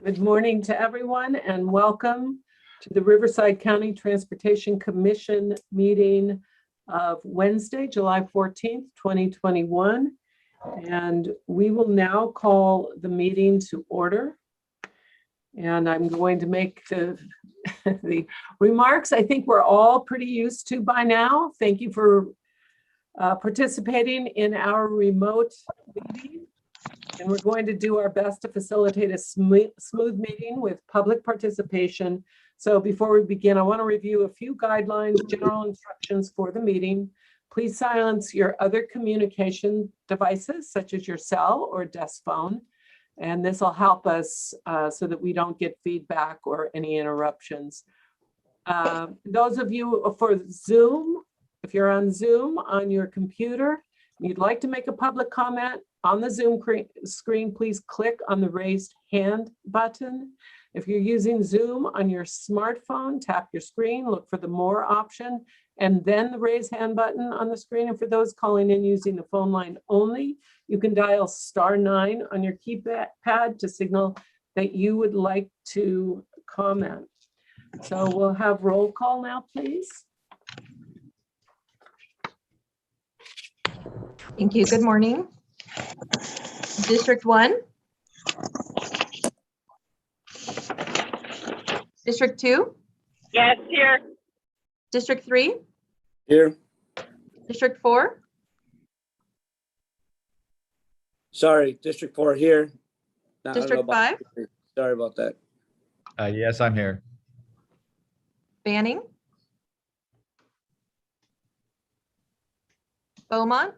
Good morning to everyone and welcome to the Riverside County Transportation Commission meeting of Wednesday, July 14th, 2021. And we will now call the meeting to order. And I'm going to make the remarks I think we're all pretty used to by now. Thank you for participating in our remote meeting. And we're going to do our best to facilitate a smooth meeting with public participation. So before we begin, I want to review a few guidelines, general instructions for the meeting. Please silence your other communication devices, such as your cell or desk phone. And this will help us so that we don't get feedback or any interruptions. Those of you for Zoom, if you're on Zoom on your computer, and you'd like to make a public comment on the Zoom screen, please click on the raised hand button. If you're using Zoom on your smartphone, tap your screen, look for the more option, and then the raise hand button on the screen. And for those calling in using the phone line only, you can dial *9 on your keypad to signal that you would like to comment. So we'll have roll call now, please. Thank you. Good morning. District 1. District 2. Yes, here. District 3. Here. District 4. Sorry, District 4 here. I don't know District about- 5. Sorry about that. Yes, I'm here. Banning. Beaumont.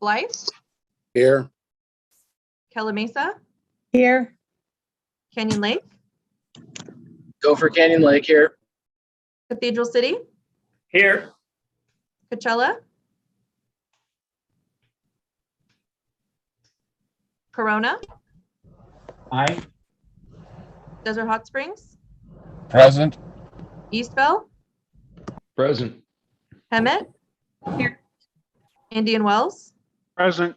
Blythe. Here. Calimesa. Here. Canyon Lake. Go for Canyon Lake here. Cathedral City. Here. Coachella. Corona. Aye. Desert Hot Springs. Present. Eastville. Present. Hemet. Here. Indian Wells. Present.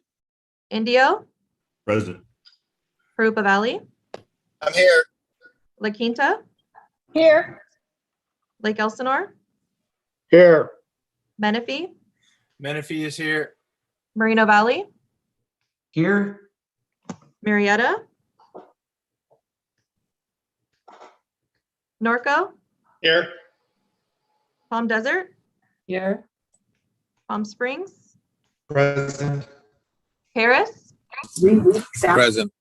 Indio. Present. Harupa Valley. I'm here. La Quinta. Here. Lake Elsinore. Here. Menifee. Menifee is here. Moreno Valley. Here. Marietta. Norco. Here. Palm Desert. Here. Palm Springs. Present. Harris. 3 weeks out. Present.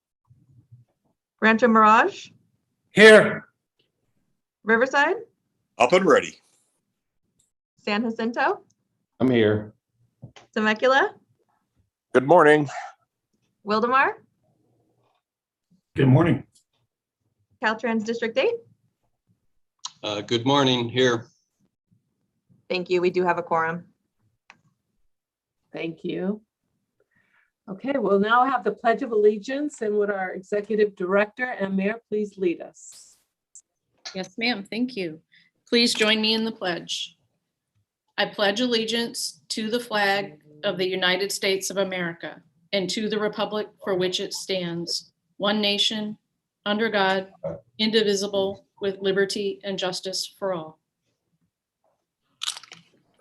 Rancho Mirage. Here. Riverside. Up and ready. San Jacinto. I'm here. Temecula. Good morning. Wildemar. Good morning. Caltrans District 8. Good morning, here. Thank you. We do have a quorum. Thank you. Okay, we'll now have the Pledge of Allegiance, and would our Executive Director and Mayor please lead us? Yes, ma'am. Thank you. Please join me in the pledge. I pledge allegiance to the flag of the United States of America and to the republic for which it stands, one nation, under God, indivisible, with liberty and justice for all.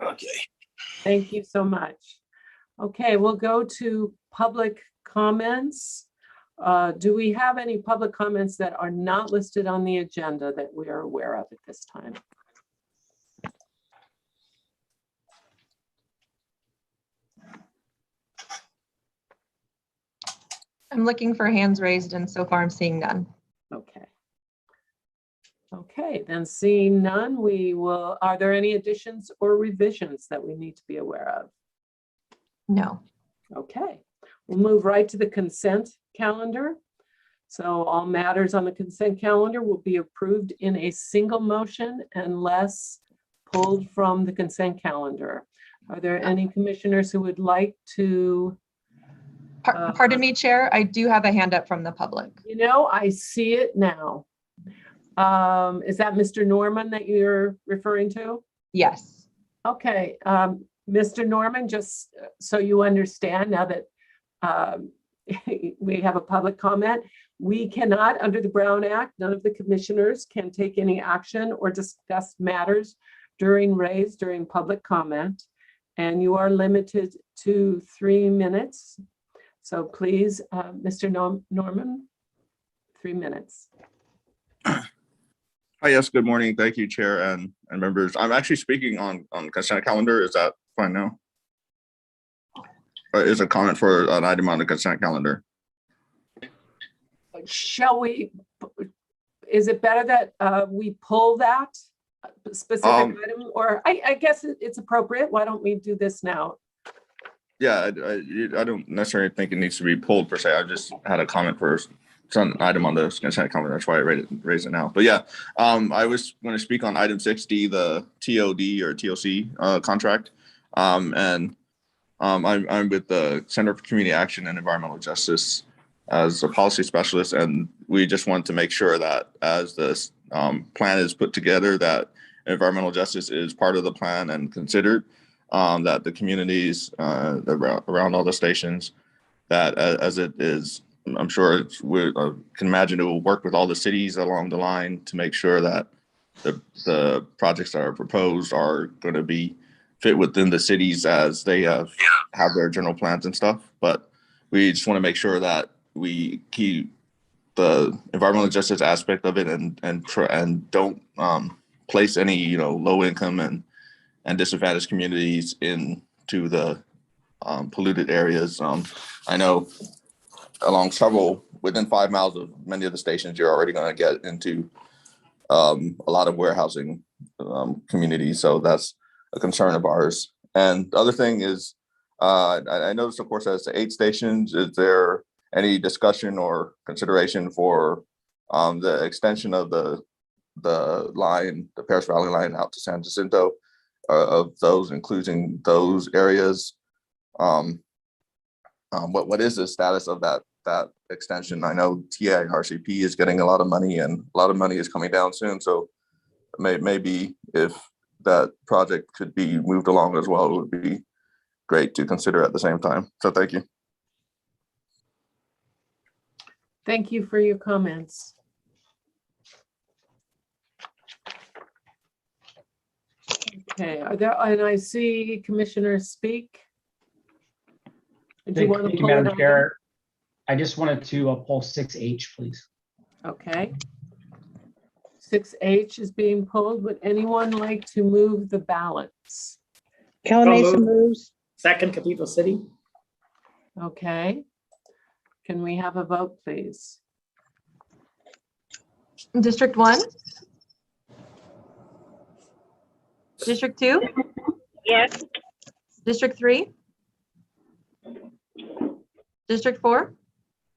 Okay. Thank you so much. Okay, we'll go to public comments. Do we have any public comments that are not listed on the agenda that we are aware of at this time? I'm looking for hands raised, and so far I'm seeing none. Okay. Okay, then seeing none, are there any additions or revisions that we need to be aware of? No. Okay, we'll move right to the consent calendar. So all matters on the consent calendar will be approved in a single motion unless pulled from the consent calendar. Are there any commissioners who would like to? Pardon me, Chair. I do have a hand up from the public. You know, I see it now. Is that Mr. Norman that you're referring to? Yes. Okay, Mr. Norman, just so you understand now that we have a public comment, we cannot, under the Brown Act, none of the commissioners can take any action or discuss matters during public comment. And you are limited to 3 minutes. So please, Mr. Norman, 3 minutes. Hi, yes, good morning. Thank you, Chair and members. I'm actually speaking on consent calendar. Is that fine now? Or is a comment for an item on the consent calendar? Shall we, is it better that we pull that specific item? Or I guess it's appropriate. Why don't we do this now? Yeah, I don't necessarily think it needs to be pulled per se. I just had a comment for some item on the consent calendar. That's why I raised it now. But yeah, I was going to speak on item 60, the TOD or TOC contract. I'm with the Center for Community Action and Environmental Justice as a policy specialist, and we just want to make sure that as this plan is put together, that environmental justice is part of the plan and considered, that the communities around all the stations, that as it is, I'm sure we can imagine it will work with all the cities along the line to make sure that the projects that are proposed are going to be fit within the cities as they have their general plans and stuff. But we just want to make sure that we keep the environmental justice aspect of it and don't place any low income and disadvantaged communities into the polluted areas. I know along several within 5 miles of many of the stations, you're already going to get into a lot of warehousing communities. So that's a concern of ours. And the other thing is, I noticed, of course, as to 8 stations, is there any discussion or consideration for the extension of the line, the Paris Valley line out to San Jacinto, of those, including those areas? What is the status of that extension? I know TA RCP is getting a lot of money, and a lot of money is coming down soon. So maybe if that project could be moved along as well, it would be great to consider at the same time. So thank you. Thank you for your comments. Okay, and I see commissioners speak. Thank you, Madam Chair. I just wanted to pull 6H, please. Okay. 6H is being pulled. Would anyone like to move the balance? Kelly Mason moves. Second, Cathedral City. Okay. Can we have a vote, please? District 1? District 2? Yes. District 3? District 4?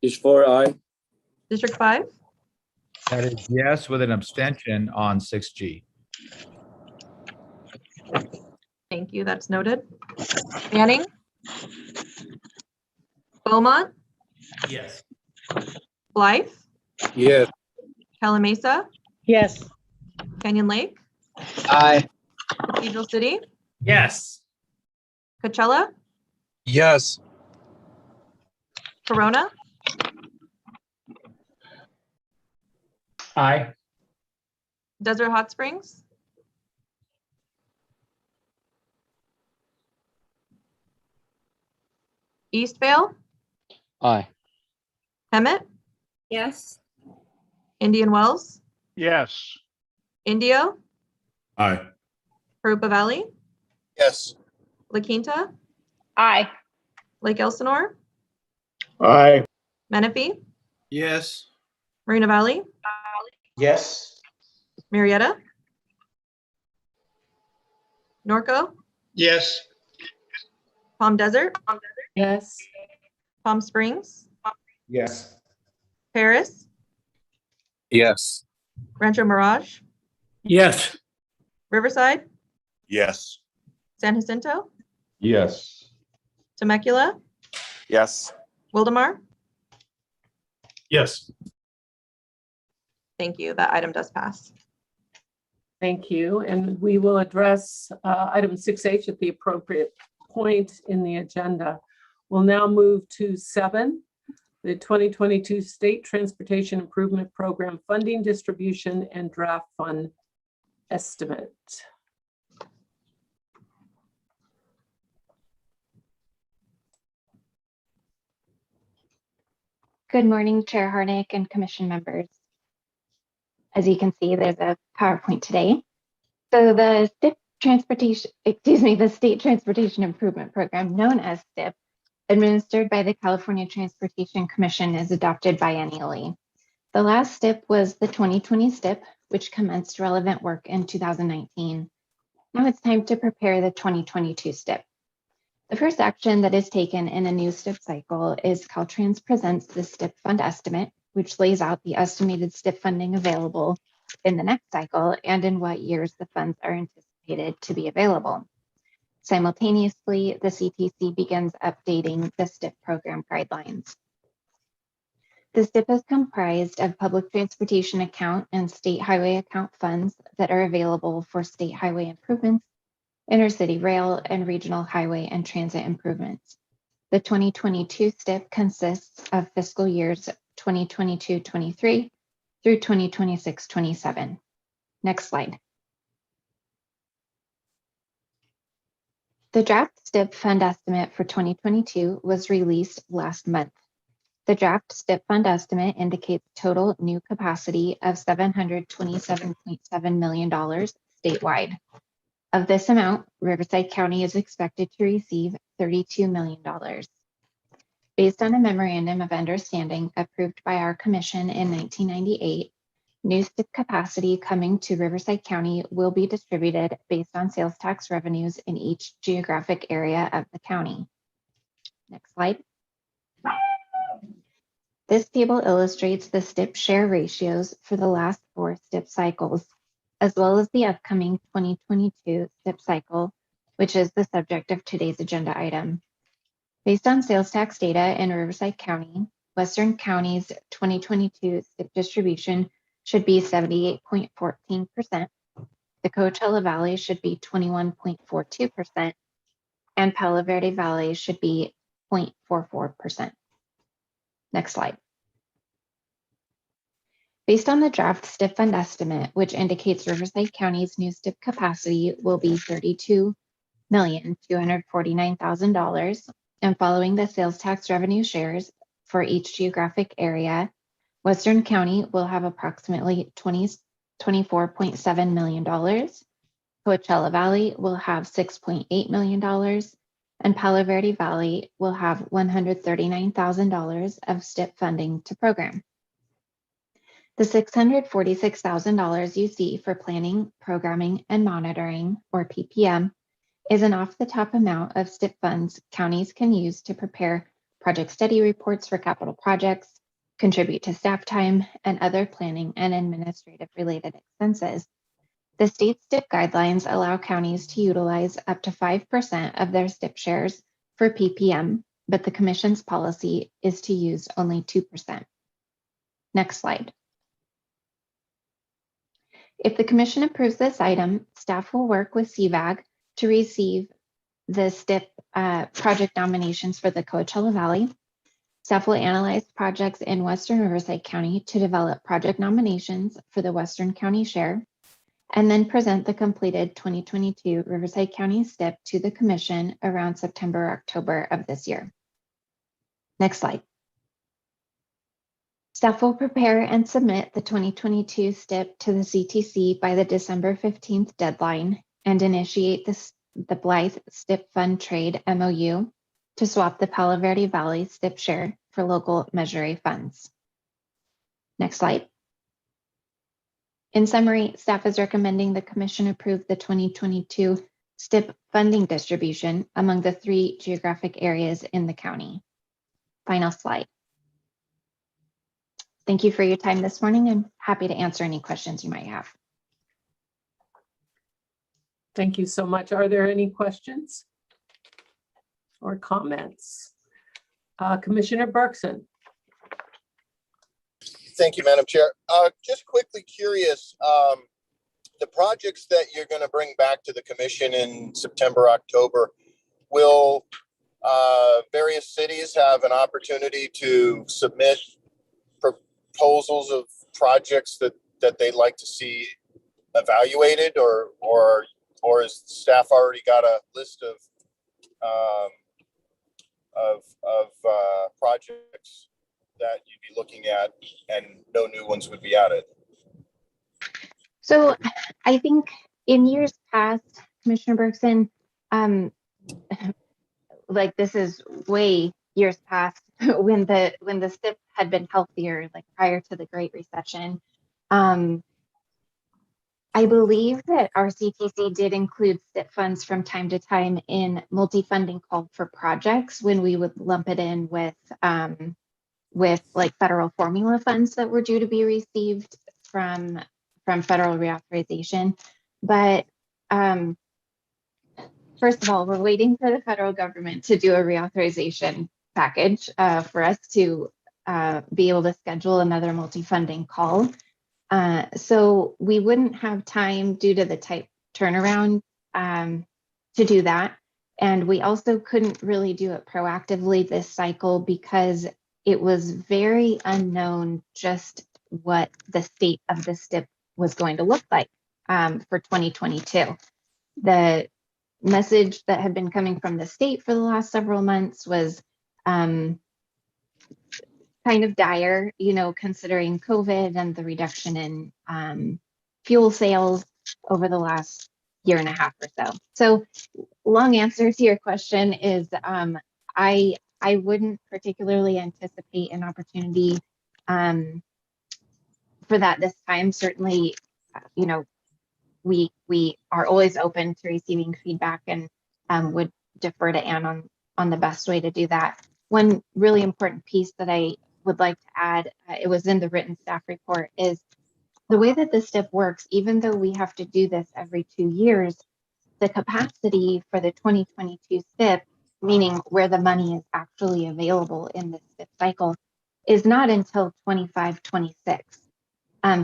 District 4, aye. District 5? That is yes, with an abstention on 6G. Thank you, that's noted. Manning? Beaumont? Yes. Blythe? Yes. Calamasa? Yes. Canyon Lake? Aye. Cathedral City? Yes. Coachella? Yes. Corona? Aye. Desert Hot Springs? Eastvale? Aye. Hemet? Yes. Indian Wells? Yes. Indio? Aye. Harupa Valley? Yes. La Quinta? Aye. Lake Elsinore? Aye. Menifee? Yes. Marina Valley? Yes. Marietta? Norco? Yes. Palm Desert? Yes. Palm Springs? Yes. Paris? Yes. Rancho Mirage? Yes. Riverside? Yes. San Jacinto? Yes. Temecula? Yes. Wildemar? Yes. Thank you. That item does pass. Thank you. And we will address item 6H at the appropriate point in the agenda. We'll now move to 7, the 2022 State Transportation Improvement Program funding distribution and draft fund estimate. Good morning, Chair Harnick and Commission members. As you can see, there's a PowerPoint today. So the the State Transportation Improvement Program, known as Stip, administered by the California Transportation Commission, is adopted biennially. The last Stip was the 2020 Stip, which commenced relevant work in 2019. Now it's time to prepare the 2022 Stip. The first action that is taken in a new Stip cycle is Caltrans presents the Stip fund estimate, which lays out the estimated Stip funding available in the next cycle and in what years the funds are anticipated to be available. Simultaneously, the CTC begins updating the Stip program guidelines. The Stip is comprised of public transportation account and state highway account funds that are available for state highway improvements, intercity rail, and regional highway and transit improvements. The 2022 Stip consists of fiscal years 2022-23 through 2026-27. Next slide. The draft Stip fund estimate for 2022 was released last month. The draft Stip fund estimate indicates total new capacity of $727.7 million statewide. Of this amount, Riverside County is expected to receive $32 million. Based on a memorandum of understanding approved by our commission in 1998, new Stip capacity coming to Riverside County will be distributed based on sales tax revenues in each geographic area of the county. Next slide. This table illustrates the Stip share ratios for the last 4 Stip cycles, as well as the upcoming 2022 Stip cycle, which is the subject of today's agenda item. Based on sales tax data in Riverside County, Western County's 2022 Stip distribution should be 78.14%. The Coachella Valley should be 21.42%, and Palo Verde Valley should be 0.44%. Next slide. Based on the draft Stip fund estimate, which indicates Riverside County's new Stip capacity will be $32,249,000, and following the sales tax revenue shares for each geographic area, Western County will have approximately $24.7 million. Coachella Valley will have $6.8 million, and Palo Verde Valley will have $139,000 of Stip funding to program. The $646,000 you see for planning, programming, and monitoring, or PPM, is an off-the-top amount of Stip funds counties can use to prepare project study reports for capital projects, contribute to staff time, and other planning and administrative related expenses. The state Stip guidelines allow counties to utilize up to 5% of their Stip shares for PPM, but the Commission's policy is to use only 2%. Next slide. If the Commission approves this item, staff will work with CVAG to receive the Stip project nominations for the Coachella Valley. Staff will analyze projects in Western Riverside County to develop project nominations for the Western County share, and then present the completed 2022 Riverside County Stip to the Commission around September, October of this year. Next slide. Staff will prepare and submit the 2022 Stip to the CTC by the December 15th deadline and initiate the Blythe Stip Fund Trade MOU to swap the Palo Verde Valley Stip share for local Measure A funds. Next slide. In summary, staff is recommending the Commission approve the 2022 Stip funding distribution among the 3 geographic areas in the county. Final slide. Thank you for your time this morning. I'm happy to answer any questions you might have. Thank you so much. Are there any questions or comments? Commissioner Bergson. Thank you, Madam Chair. Just quickly curious, the projects that you're going to bring back to the commission in September, October, will various cities have an opportunity to submit proposals of projects that they'd like to see evaluated, or is staff already got a list of projects that you'd be looking at and no new ones would be added? So I think in years past, Commissioner Bergson, like this is way years past when the STIP had been healthier, like prior to the Great Recession. I believe that RCTC did include STIP funds from time to time in multi-funding called for projects when we would lump it in with like federal formula funds that were due to be received from federal reauthorization. But first of all, we're waiting for the federal government to do a reauthorization package for us to be able to schedule another multi-funding call. So we wouldn't have time due to the tight turnaround to do that. And we also couldn't really do it proactively this cycle because it was very unknown just what the state of the STIP was going to look like for 2022. The message that had been coming from the state for the last several months was kind of dire, you know, considering COVID and the reduction in fuel sales over the last year and a half or so. So long answer to your question is I wouldn't particularly anticipate an opportunity for that this time. Certainly, you know, we are always open to receiving feedback and would defer to Ann on the best way to do that. One really important piece that I would like to add, it was in the written staff report, is the way that the STIP works. Even though we have to do this every 2 years, the capacity for the 2022 STIP, meaning where the money is actually available in the STIP cycle, is not until 25-26.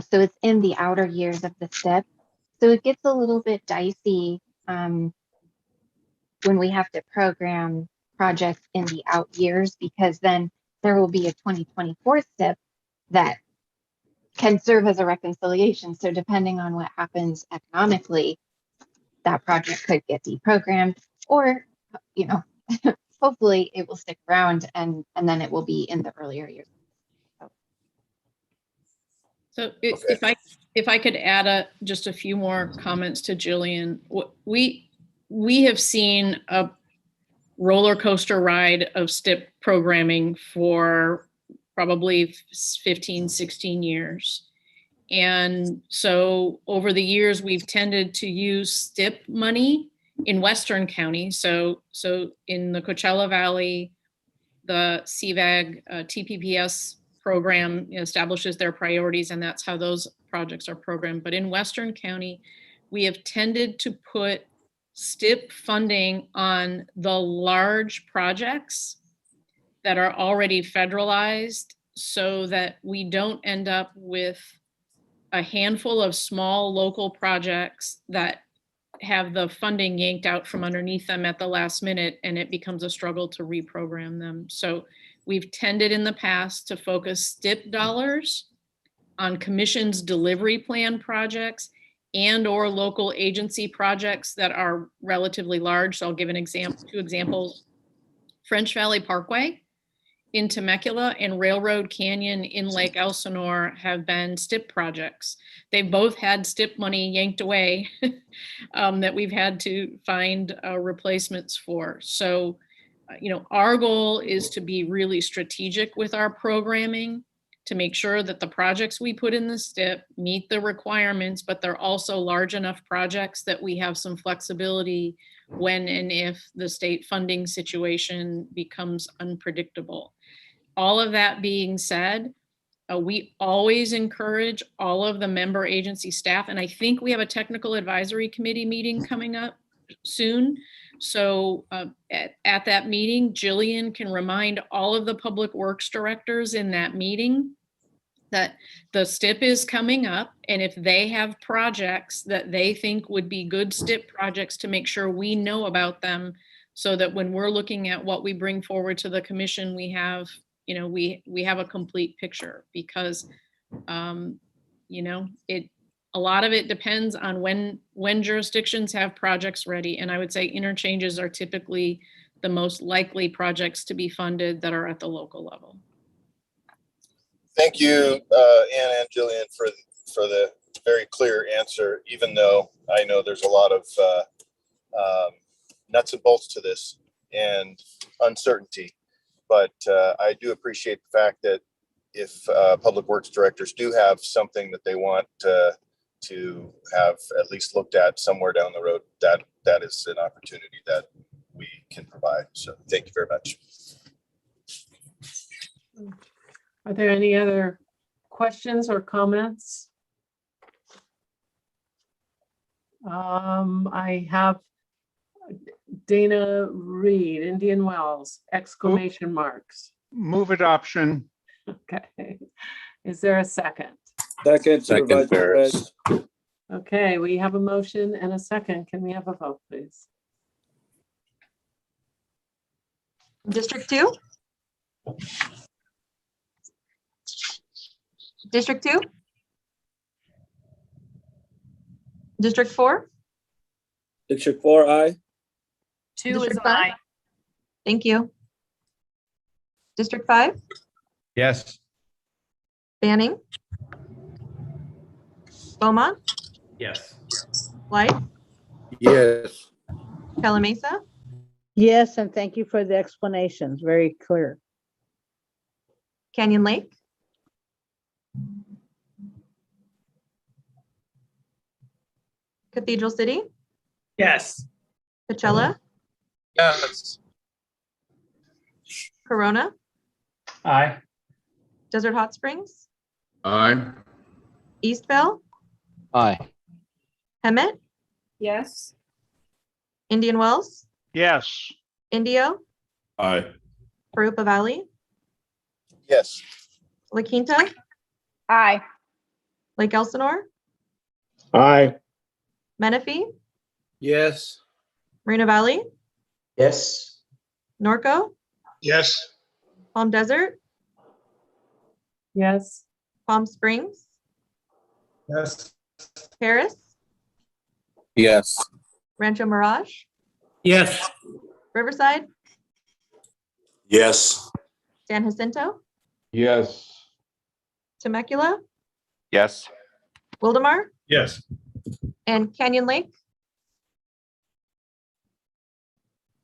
So it's in the outer years of the STIP. So it gets a little bit dicey when we have to program projects in the out years, because then there will be a 2024 STIP that can serve as a reconciliation. So depending on what happens economically, that project could get deprogrammed, or, you know, hopefully it will stick around and then it will be in the earlier years. So if I could add just a few more comments to Jillian, we have seen a roller coaster ride of STIP programming for probably 15, 16 years. And so over the years, we've tended to use STIP money in Western County. So in the Coachella Valley, the CVAG TPPS program establishes their priorities, and that's how those projects are programmed. But in Western County, we have tended to put STIP funding on the large projects that are already federalized, so that we don't end up with a handful of small local projects that have the funding yanked out from underneath them at the last minute, and it becomes a struggle to reprogram them. So we've tended in the past to focus STIP dollars on commission's delivery plan projects and or local agency projects that are relatively large. So I'll give an example, 2 examples. French Valley Parkway in Temecula and Railroad Canyon in Lake Elsinore have been STIP projects. They've both had STIP money yanked away that we've had to find replacements for. So, you know, our goal is to be really strategic with our programming, to make sure that the projects we put in the STIP meet the requirements, but they're also large enough projects that we have some flexibility when and if the state funding situation becomes unpredictable. All of that being said, we always encourage all of the member agency staff, and I think we have a technical advisory committee meeting coming up soon. So at that meeting, Jillian can remind all of the public works directors in that meeting that the Stip is coming up, and if they have projects that they think would be good Stip projects, to make sure we know about them, so that when we're looking at what we bring forward to the commission, we have, you know, we have a complete picture, because you know, a lot of it depends on when jurisdictions have projects ready. And I would say interchanges are typically the most likely projects to be funded that are at the local level. Thank you, Ann and Jillian, for the very clear answer, even though I know there's a lot of nuts and bolts to this and uncertainty. But I do appreciate the fact that if public works directors do have something that they want to have at least looked at somewhere down the road, that is an opportunity that we can provide. So thank you very much. Are there any other questions or comments? I have Dana Reed, Indian Wells, exclamation marks. Move adoption. Okay. Is there a second? Second, Supervisor Perez. Okay, we have a motion and a second. Can we have a vote, please? District 2? District 2? District 4? District 4, aye. 2 is District an 5? aye. Thank you. District 5? Yes. Banning? Beaumont? Yes. Blythe? Yes. Calamasa? Yes, and thank you for the explanations. Very clear. Canyon Lake? Cathedral City? Yes. Coachella? Yes. Corona? Aye. Desert Hot Springs? Aye. Eastvale? Aye. Hemet? Yes. Indian Wells? Yes. Indio? Aye. Parupa Valley? Yes. La Quinta? Aye. Lake Elsinore? Aye. Menifee? Yes. Marina Valley? Yes. Norco? Yes. Palm Desert? Yes. Palm Springs? Yes. Paris? Yes. Rancho Mirage? Yes. Riverside? Yes. San Jacinto? Yes. Temecula? Yes. Wildemar? Yes. And Canyon Lake?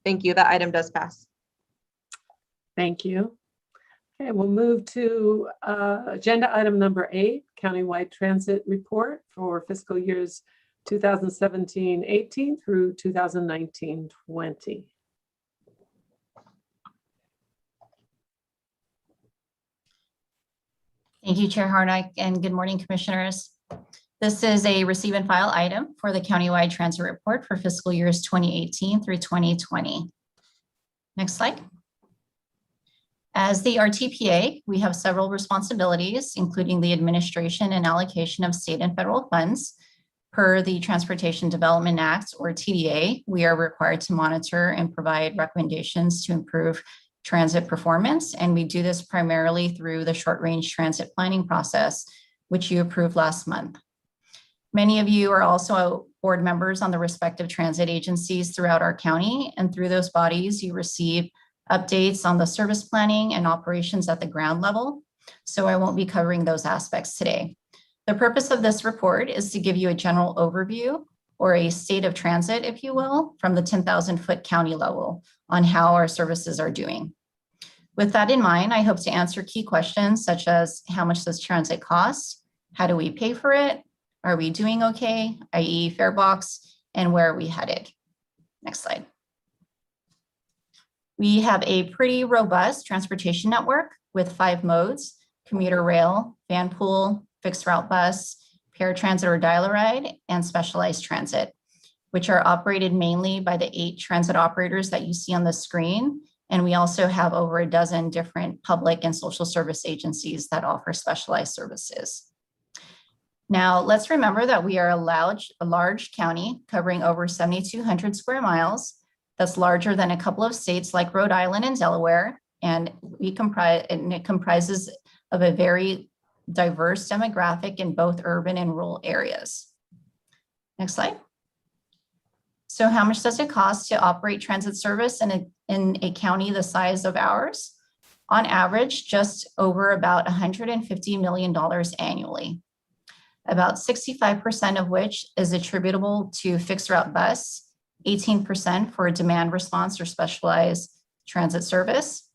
Thank you. That item does pass. Thank you. Okay, we'll move to agenda item number 8, countywide transit report for fiscal years 2017-18 through 2019-20. Thank you, Chair Harnack, and good morning, Commissioners. This is a receive and file item for the countywide transit report for fiscal years 2018 through 2020. Next slide. As the RTPA, we have several responsibilities, including the administration and allocation of state and federal funds. Per the Transportation Development Act, or TDA, we are required to monitor and provide recommendations to improve transit performance, and we do this primarily through the short-range transit planning process, which you approved last month. Many of you are also board members on the respective transit agencies throughout our county, and through those bodies, you receive updates on the service planning and operations at the ground level, so I won't be covering those aspects today. The purpose of this report is to give you a general overview, or a state of transit, if you will, from the 10,000-foot county level on how our services are doing. With that in mind, I hope to answer key questions such as how much does transit cost? How do we pay for it? Are we doing okay, i.e. fare box, and where are we headed? Next slide. We have a pretty robust transportation network with 5 modes: commuter rail, van pool, fixed route bus, paratransit or dial-a-ride, and specialized transit, which are operated mainly by the 8 transit operators that you see on the screen, And we also have over a dozen different public and social service agencies that offer specialized services. Now, let's remember that we are a large county covering over 7,200 square miles. That's larger than a couple of states like Rhode Island and Delaware. And it comprises of a very diverse demographic in both urban and rural areas. Next slide. So how much does it cost to operate transit service in a county the size of ours? On average, just over about $150 million annually. About 65% of which is attributable to fixed route bus, 18% for demand response or specialized transit service,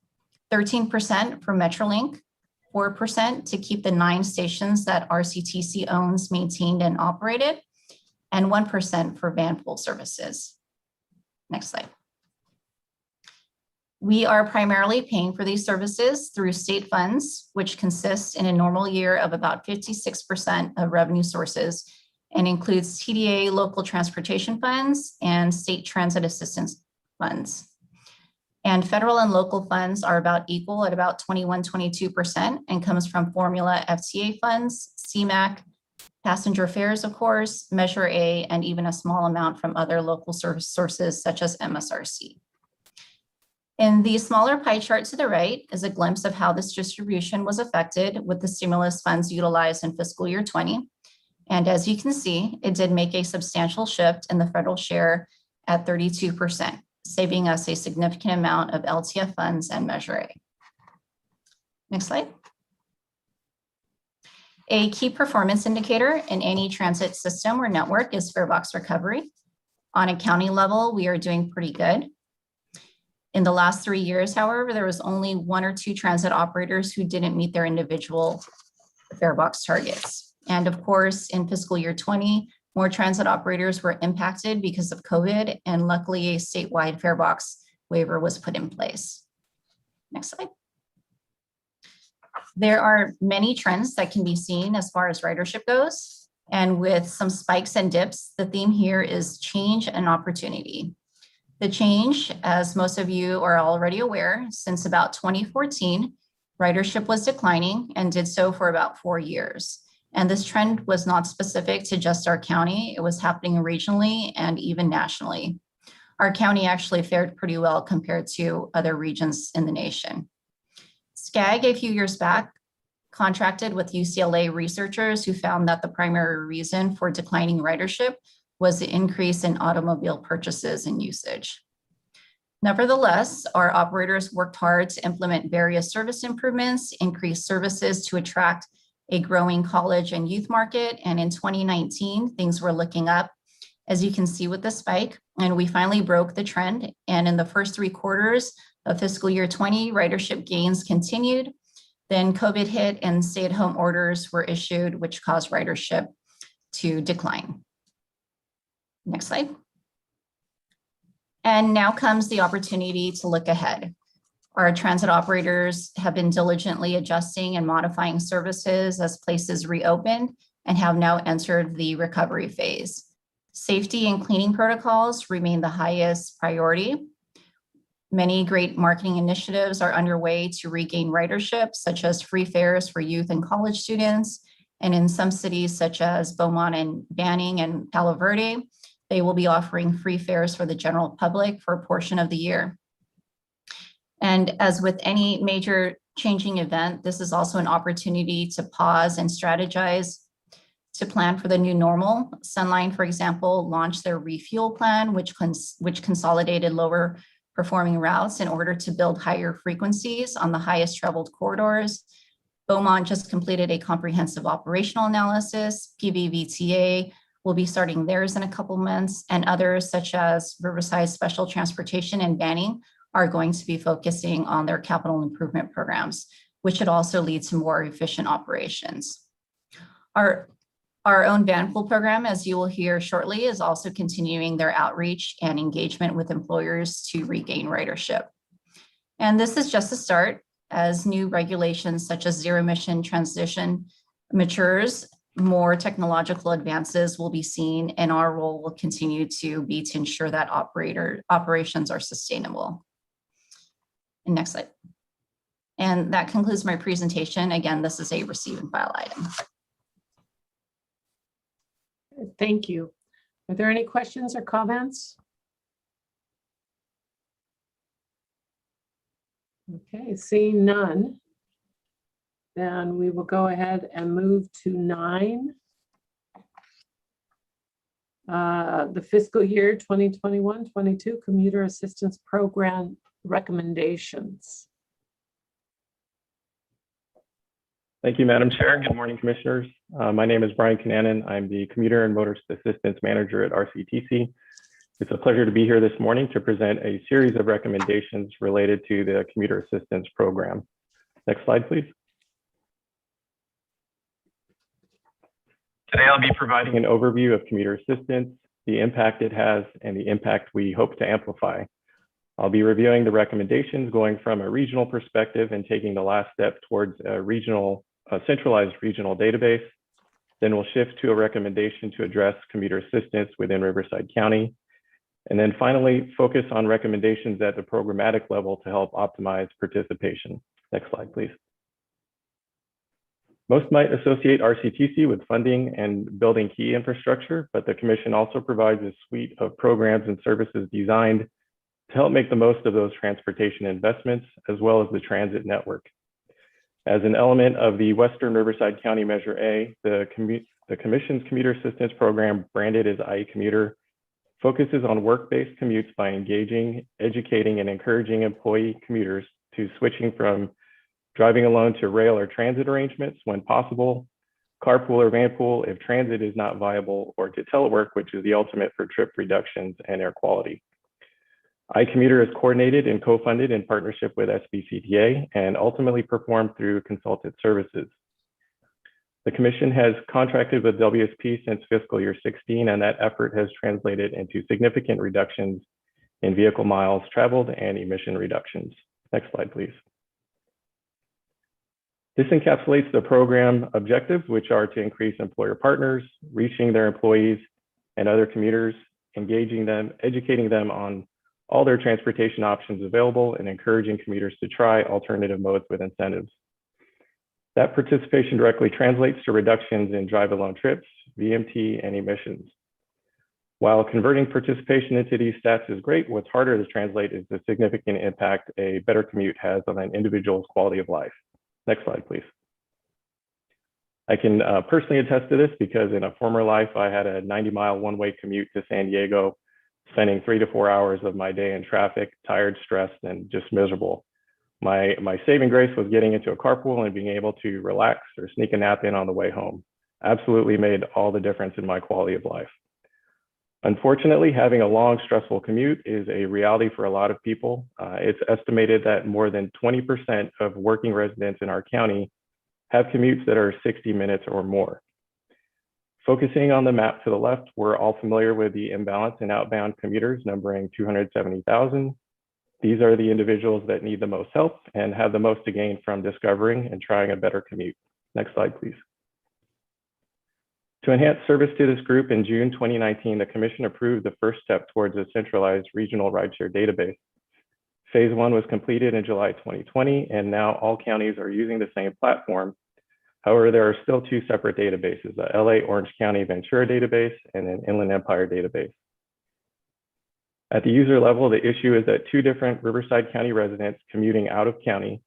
13% for Metrolink, 4% to keep the 9 stations that RCTC owns, maintained, and operated, and 1% for van pool services. Next slide. We are primarily paying for these services through state funds, which consists in a normal year of about 56% of revenue sources and includes TDA local transportation funds and state transit assistance funds. And federal and local funds are about equal at about 22% and comes from formula FTA funds, CMAQ, passenger fares, of course, Measure A, and even a small amount from other local service sources such as MSRC. In the smaller pie chart to the right is a glimpse of how this distribution was affected with the stimulus funds utilized in fiscal year 20. And as you can see, it did make a substantial shift in the federal share at 32%, saving us a significant amount of LTF funds and Measure A. Next slide. A key performance indicator in any transit system or network is fare box recovery. On a county level, we are doing pretty good. In the last 3 years, however, there was only 1 or 2 transit operators who didn't meet their individual fare box targets. And of course, in fiscal year 20, more transit operators were impacted because of COVID, and luckily a statewide fare box waiver was put in place. Next slide. There are many trends that can be seen as far as ridership goes, and with some spikes and dips, the theme here is change and opportunity. The change, as most of you are already aware, since about 2014, ridership was declining and did so for about 4 years. And this trend was not specific to just our county. It was happening regionally and even nationally. Our county actually fared pretty well compared to other regions in the nation. SCAG a few years back contracted with UCLA researchers who found that the primary reason for declining ridership was the increase in automobile purchases and usage. Nevertheless, our operators worked hard to implement various service improvements, increase services to attract a growing college and youth market. And in 2019, things were looking up, as you can see with the spike, and we finally broke the trend. And in the first 3 quarters of fiscal year 20, ridership gains continued. Then COVID hit and stay-at-home orders were issued, which caused ridership to decline. Next slide. And now comes the opportunity to look ahead. Our transit operators have been diligently adjusting and modifying services as places reopened and have now entered the recovery phase. Safety and cleaning protocols remain the highest priority. Many great marketing initiatives are underway to regain ridership, such as free fares for youth and college students. And in some cities such as Beaumont and Banning and Palo Verde, they will be offering free fares for the general public for a portion of the year. And as with any major changing event, this is also an opportunity to pause and strategize to plan for the new normal. Sunline, for example, launched their refuel plan, which consolidated lower performing routes in order to build higher frequencies on the highest traveled corridors. Beaumont just completed a comprehensive operational analysis. PVVTA will be starting theirs in a couple months, and others such as Riverside Special Transportation and Banning are going to be focusing on their capital improvement programs, which should also lead to more efficient operations. Our own van pool program, as you will hear shortly, is also continuing their outreach and engagement with employers to regain ridership. And this is just a start. As new regulations such as zero emission transition matures, more technological advances will be seen, and our role will continue to be to ensure that operations are sustainable. And next slide. And that concludes my presentation. Again, this is a receive and file item. Thank you. Are there any questions or comments? Okay, seeing none, then we will go ahead and move to 9. The fiscal year 2021-22 Commuter Assistance Program recommendations. Thank you, Madam Chair. Good morning, Commissioners. My name is Brian Kananen. I'm the Commuter and Motorist Assistance Manager at RCTC. It's a pleasure to be here this morning to present a series of recommendations related to the Commuter Assistance Program. Next slide, please. Today, I'll be providing an overview of Commuter Assistance, the impact it has, and the impact we hope to amplify. I'll be reviewing the recommendations going from a regional perspective and taking the last step towards a centralized regional database. Then we'll shift to a recommendation to address commuter assistance within Riverside County. And then finally, focus on recommendations at the programmatic level to help optimize participation. Next slide, please. Most might associate RCTC with funding and building key infrastructure, but the Commission also provides a suite of programs and services designed to help make the most of those transportation investments, as well as the transit network. As an element of the Western Riverside County Measure A, the Commission's Commuter Assistance Program, branded as IE Commuter, focuses on work-based commutes by engaging, educating, and encouraging employee commuters to switching from driving alone to rail or transit arrangements when possible, carpool or vanpool if transit is not viable, or to telework, which is the ultimate for trip reductions and air quality. iCommuter is coordinated and co-funded in partnership with SBCTA and ultimately performed through consulted services. The Commission has contracted with WSP since fiscal year 16, and that effort has translated into significant reductions in vehicle miles traveled and emission reductions. Next slide, please. This encapsulates the program objectives, which are to increase employer partners, reaching their employees and other commuters, engaging them, educating them on all their transportation options available, and encouraging commuters to try alternative modes with incentives. That participation directly translates to reductions in drive-alone trips, VMT, and emissions. While converting participation into these stats is great, what's harder to translate is the significant impact a better commute has on an individual's quality of life. Next slide, please. I can personally attest to this because in a former life, I had a 90-mile one-way commute to San Diego, spending 3 to 4 hours of my day in traffic, tired, stressed, and just miserable. My saving grace was getting into a carpool and being able to relax or sneak a nap in on the way home. Absolutely made all the difference in my quality of life. Unfortunately, having a long, stressful commute is a reality for a lot of people. It's estimated that more than 20% of working residents in our county have commutes that are 60 minutes or more. Focusing on the map to the left, we're all familiar with the imbalance in outbound commuters numbering 270,000. These are the individuals that need the most help and have the most to gain from discovering and trying a better commute. Next slide, please. To enhance service to this group, in June 2019, the Commission approved the first step towards a centralized regional rideshare database. Phase 1 was completed in July 2020, and now all counties are using the same platform. However, there are still 2 separate databases, a LA Orange County Ventura database and an Inland Empire database. At the user level, the issue is that 2 different Riverside County residents commuting out of county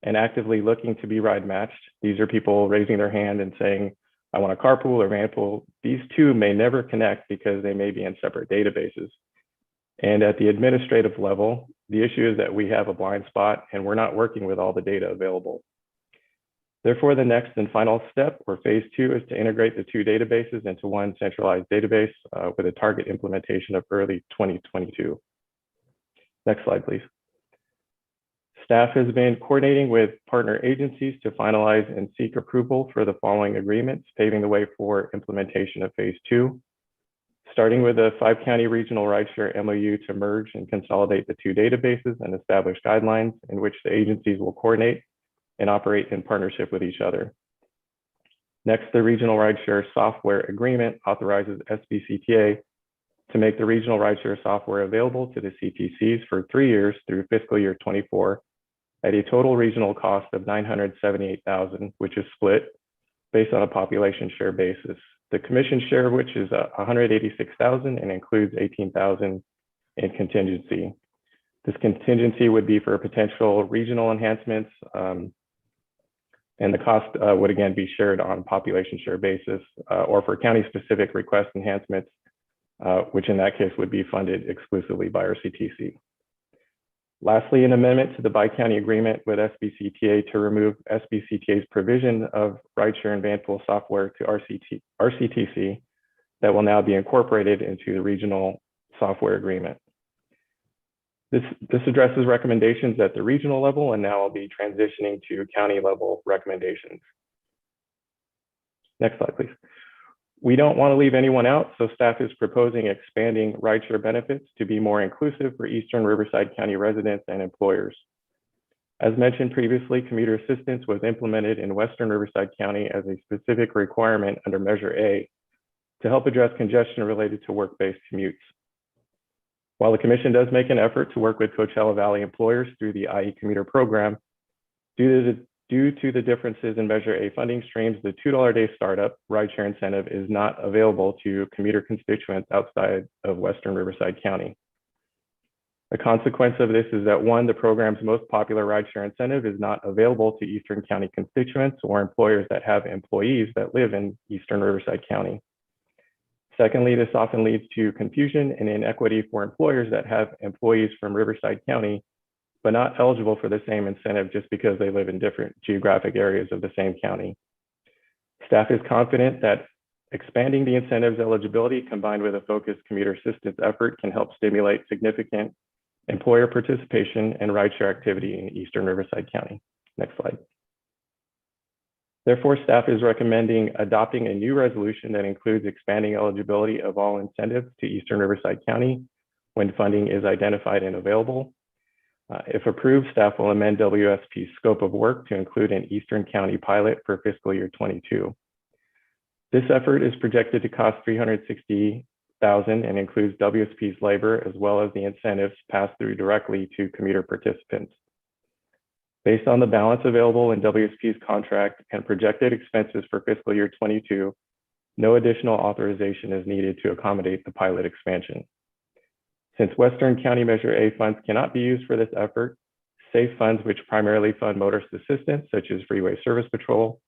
and actively looking to be ride matched. These are people raising their hand and saying, I want a carpool or vanpool. These 2 may never connect because they may be in separate databases. And at the administrative level, the issue is that we have a blind spot and we're not working with all the data available. Therefore, the next and final step, or phase 2, is to integrate the 2 databases into one centralized database with a target implementation of early 2022. Next slide, please. Staff has been coordinating with partner agencies to finalize and seek approval for the following agreements, paving the way for implementation of phase 2. Starting with a 5-county regional rideshare MOU to merge and consolidate the 2 databases and establish guidelines in which the agencies will coordinate and operate in partnership with each other. Next, the regional rideshare software agreement authorizes SBCTA to make the regional rideshare software available to the CTCs for 3 years through fiscal year 24 at a total regional cost of $978,000, which is split based on a population share basis. The commission share, which is $186,000 and includes $18,000 in contingency. This contingency would be for potential regional enhancements, and the cost would again be shared on population share basis or for county-specific request enhancements, which in that case would be funded exclusively by RCTC. Lastly, an amendment to the bi-county agreement with SBCTA to remove SBCTA's provision of rideshare and vanpool software to RCTC that will now be incorporated into the regional software agreement. This addresses recommendations at the regional level, and now I'll be transitioning to county level recommendations. Next slide, please. We don't want to leave anyone out, so staff is proposing expanding rideshare benefits to be more inclusive for Eastern Riverside County residents and employers. As mentioned previously, commuter assistance was implemented in Western Riverside County as a specific requirement under Measure A to help address congestion related to work-based commutes. While the commission does make an effort to work with Coachella Valley employers through the IE commuter program, due to the differences in Measure A funding streams, the $2 a day startup rideshare incentive is not available to commuter constituents outside of Western Riverside County. The consequence of this is that one, the program's most popular rideshare incentive is not available to Eastern County constituents or employers that have employees that live in Eastern Riverside County. Secondly, this often leads to confusion and inequity for employers that have employees from Riverside County, but not eligible for the same incentive just because they live in different geographic areas of the same county. Staff is confident that expanding the incentives eligibility combined with a focused commuter assistance effort can help stimulate significant employer participation and rideshare activity in Eastern Riverside County. Next slide. Therefore, staff is recommending adopting a new resolution that includes expanding eligibility of all incentives to Eastern Riverside County when funding is identified and available. If approved, staff will amend WSP's scope of work to include an Eastern County pilot for fiscal year 22. This effort is projected to cost $360,000 and includes WSP's labor as well as the incentives passed through directly to commuter participants. Based on the balance available in WSP's contract and projected expenses for fiscal year 22, no additional authorization is needed to accommodate the pilot expansion. Since Western County Measure A funds cannot be used for this effort, SAFE funds, which primarily fund motorist assistance, such as Freeway Service Patrol,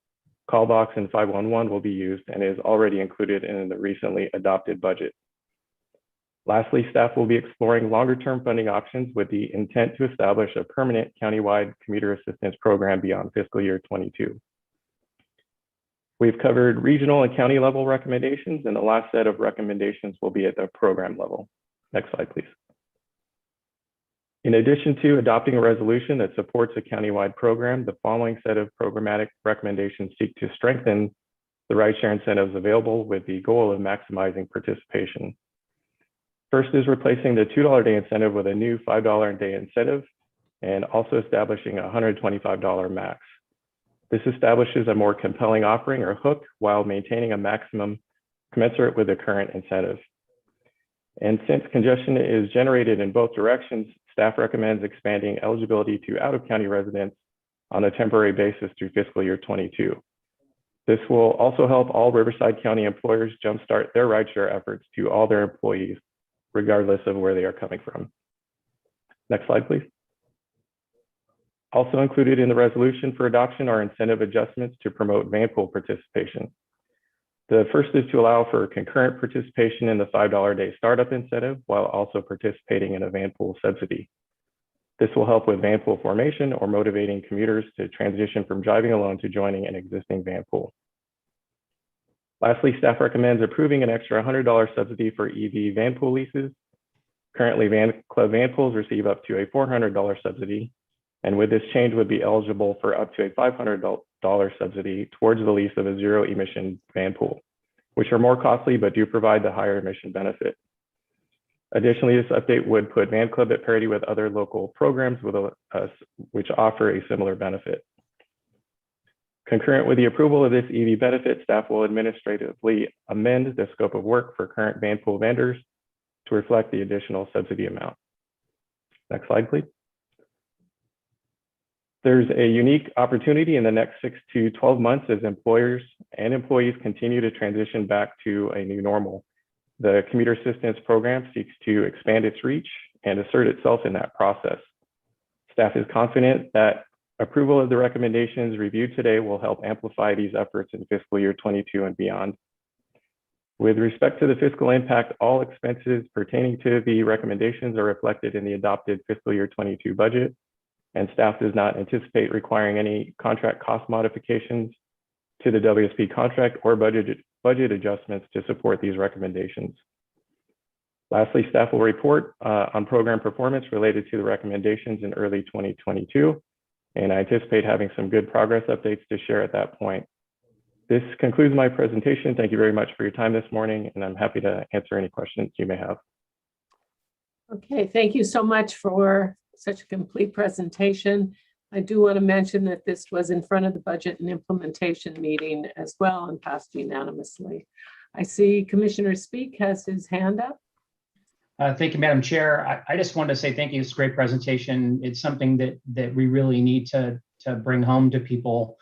Call Box, and 511 will be used and is already included in the recently adopted budget. Lastly, staff will be exploring longer-term funding options with the intent to establish a permanent countywide commuter assistance program beyond fiscal year 22. We've covered regional and county level recommendations, and the last set of recommendations will be at the program level. Next slide, please. In addition to adopting a resolution that supports a countywide program, the following set of programmatic recommendations seek to strengthen the rideshare incentives available with the goal of maximizing participation. First is replacing the $2 a day incentive with a new $5 a day incentive and also establishing a $125 max. This establishes a more compelling offering or hook while maintaining a maximum commensurate with the current incentive. And since congestion is generated in both directions, staff recommends expanding eligibility to out-of-county residents on a temporary basis through fiscal year 22. This will also help all Riverside County employers jumpstart their rideshare efforts to all their employees, regardless of where they are coming from. Next slide, please. Also included in the resolution for adoption are incentive adjustments to promote vanpool participation. The first is to allow for concurrent participation in the $5 a day startup incentive while also participating in a vanpool subsidy. This will help with vanpool formation or motivating commuters to transition from driving alone to joining an existing vanpool. Lastly, staff recommends approving an extra $100 subsidy for EV vanpool leases. Currently, Club vanpools receive up to a $400 subsidy, and with this change would be eligible for up to a $500 subsidy towards the lease of a zero emission vanpool, which are more costly but do provide the higher emission benefit. Additionally, this update would put Van Club at parity with other local programs which offer a similar benefit. Concurrent with the approval of this EV benefit, staff will administratively amend the scope of work for current vanpool vendors to reflect the additional subsidy amount. Next slide, please. There's a unique opportunity in the next 6 to 12 months as employers and employees continue to transition back to a new normal. The Commuter Assistance program seeks to expand its reach and assert itself in that process. Staff is confident that approval of the recommendations reviewed today will help amplify these efforts in fiscal year 22 and beyond. With respect to the fiscal impact, all expenses pertaining to the recommendations are reflected in the adopted fiscal year 22 budget, and staff does not anticipate requiring any contract cost modifications to the WSP contract or budget adjustments to support these recommendations. Lastly, staff will report on program performance related to the recommendations in early 2022, and I anticipate having some good progress updates to share at that point. This concludes my presentation. Thank you very much for your time this morning, and I'm happy to answer any questions you may have. Okay, thank you so much for such a complete presentation. I do want to mention that this was in front of the Budget and Implementation meeting as well and passed unanimously. I see Commissioner Speak has his hand up. Thank you, Madam Chair. I just wanted to say thank you. It's a great presentation. It's something that we really need to bring home to people.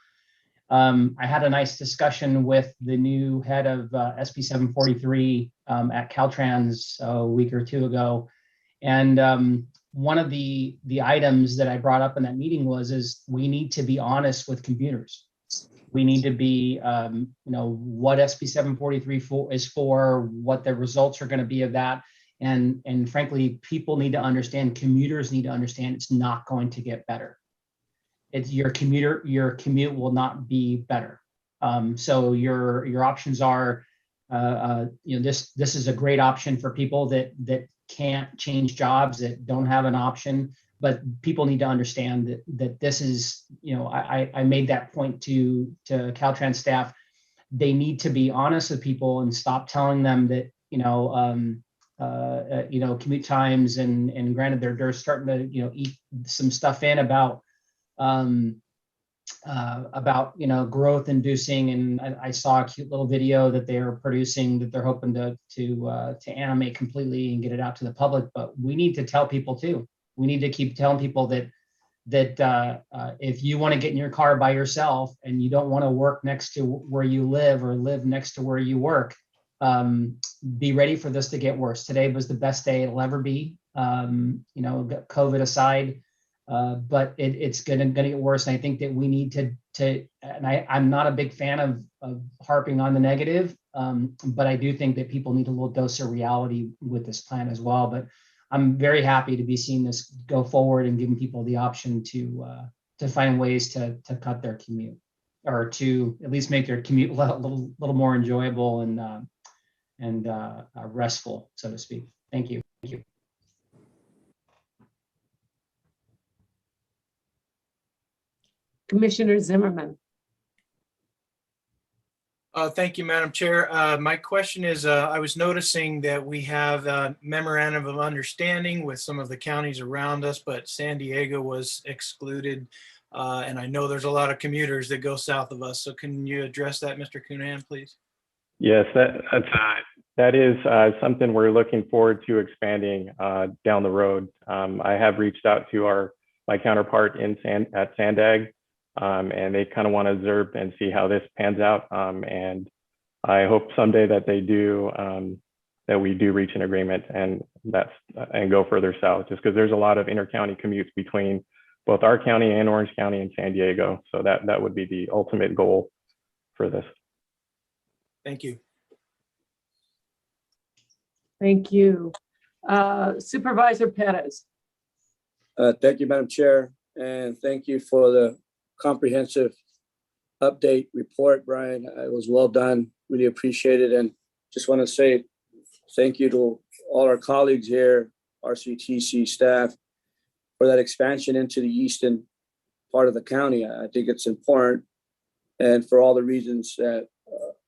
I had a nice discussion with the new head of SB 743 at Caltrans a week or two ago. And one of the items that I brought up in that meeting is we need to be honest with commuters. We need to be, what SB 743 is for, what the results are going to be of that. And frankly, people need to understand, commuters need to understand it's not going to get better. It's your commute will not be better. So your options are, this is a great option for people that can't change jobs, that don't have an option, but people need to understand that this is, I made that point to Caltrans staff. They need to be honest with people and stop telling them that, commute times and granted they're starting to, eat some stuff in about growth inducing, and I saw a cute little video that they're producing that they're hoping to animate completely and get it out to the public. But we need to tell people too. We need to keep telling people that if you want to get in your car by yourself and you don't want to work next to where you live or live next to where you work, be ready for this to get worse. Today was the best day it'll ever be, COVID aside. But it's gonna get worse. And I think that we need to and I'm not a big fan of harping on the negative, but I do think that people need a little dose of reality with this plan as well. But I'm very happy to be seeing this go forward and giving people the option to find ways to cut their commute, or to at least make their commute a little more enjoyable and restful, so to speak. Thank you. Thank you. Commissioner Zimmerman. Thank you, Madam Chair. My question is, I was noticing that we have a memorandum of understanding with some of the counties around us, but San Diego was excluded. And I know there's a lot of commuters that go south of us. So can you address that, Mr. Cunahan, please? Yes, that is something we're looking forward to expanding down the road. I have reached out to my counterpart at Sandag. And they kind of want to observe and see how this pans out. And I hope someday that they do, that we do reach an agreement and go further south, just because there's a lot of inter-county commutes between both our county and Orange County and San Diego. So that would be the ultimate goal for this. Thank you. Thank you. Supervisor Perez. Thank you, Madam Chair, and thank you for the comprehensive update report, Brian. It was well done. Really appreciate it. And just want to say thank you to all our colleagues here, RCTC staff, for that expansion into the eastern part of the county. I think it's important. And for all the reasons that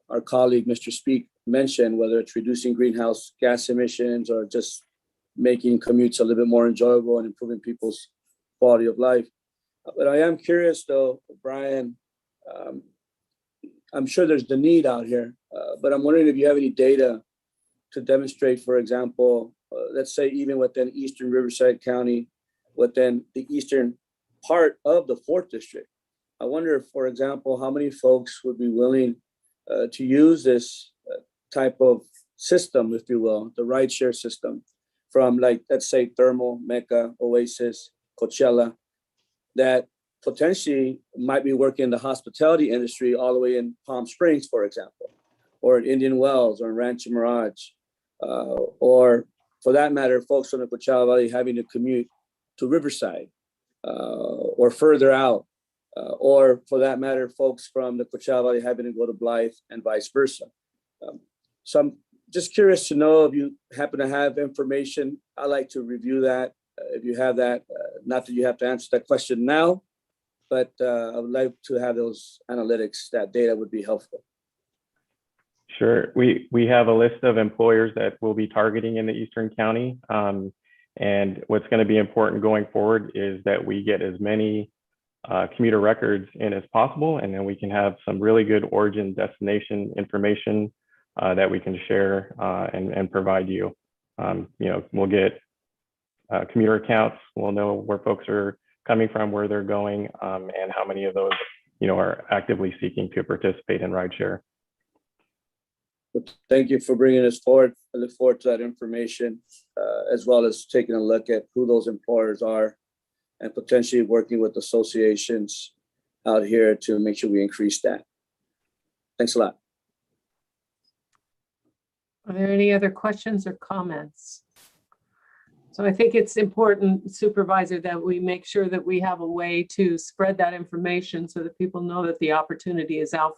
our colleague, Mr. Speak, mentioned, whether it's reducing greenhouse gas emissions or just making commutes a little bit more enjoyable and improving people's quality of life. But I am curious though, Brian, I'm sure there's the need out here, but I'm wondering if you have any data to demonstrate, for example, let's say even within Eastern Riverside County, within the eastern part of the 4th district. I wonder, for example, how many folks would be willing to use this type of system, if you will, the rideshare system from, like, let's say Thermal, Mecca, Oasis, Coachella, that potentially might be working in the hospitality industry all the way in Palm Springs, for example, or in Indian Wells or in Rancho Mirage, or for that matter, folks from the Coachella Valley having to commute to Riverside or further out, or for that matter, folks from the Coachella Valley having to go to Blythe and vice versa. So I'm just curious to know if you happen to have information. I'd like to review that. If you have that, not that you have to answer that question now, but I would like to have those analytics. That data would be helpful. Sure. We have a list of employers that we'll be targeting in the Eastern County. And what's going to be important going forward is that we get as many commuter records in as possible, and then we can have some really good origin destination information that we can share and provide you. We'll get commuter accounts. We'll know where folks are coming from, where they're going, and how many of those, are actively seeking to participate in rideshare. Thank you for bringing this forward. I look forward to that information, as well as taking a look at who those employers are and potentially working with associations out here to make sure we increase that. Thanks a lot. Are there any other questions or comments? So I think it's important, Supervisor, that we make sure that we have a way to spread that information so that people know that the opportunity is out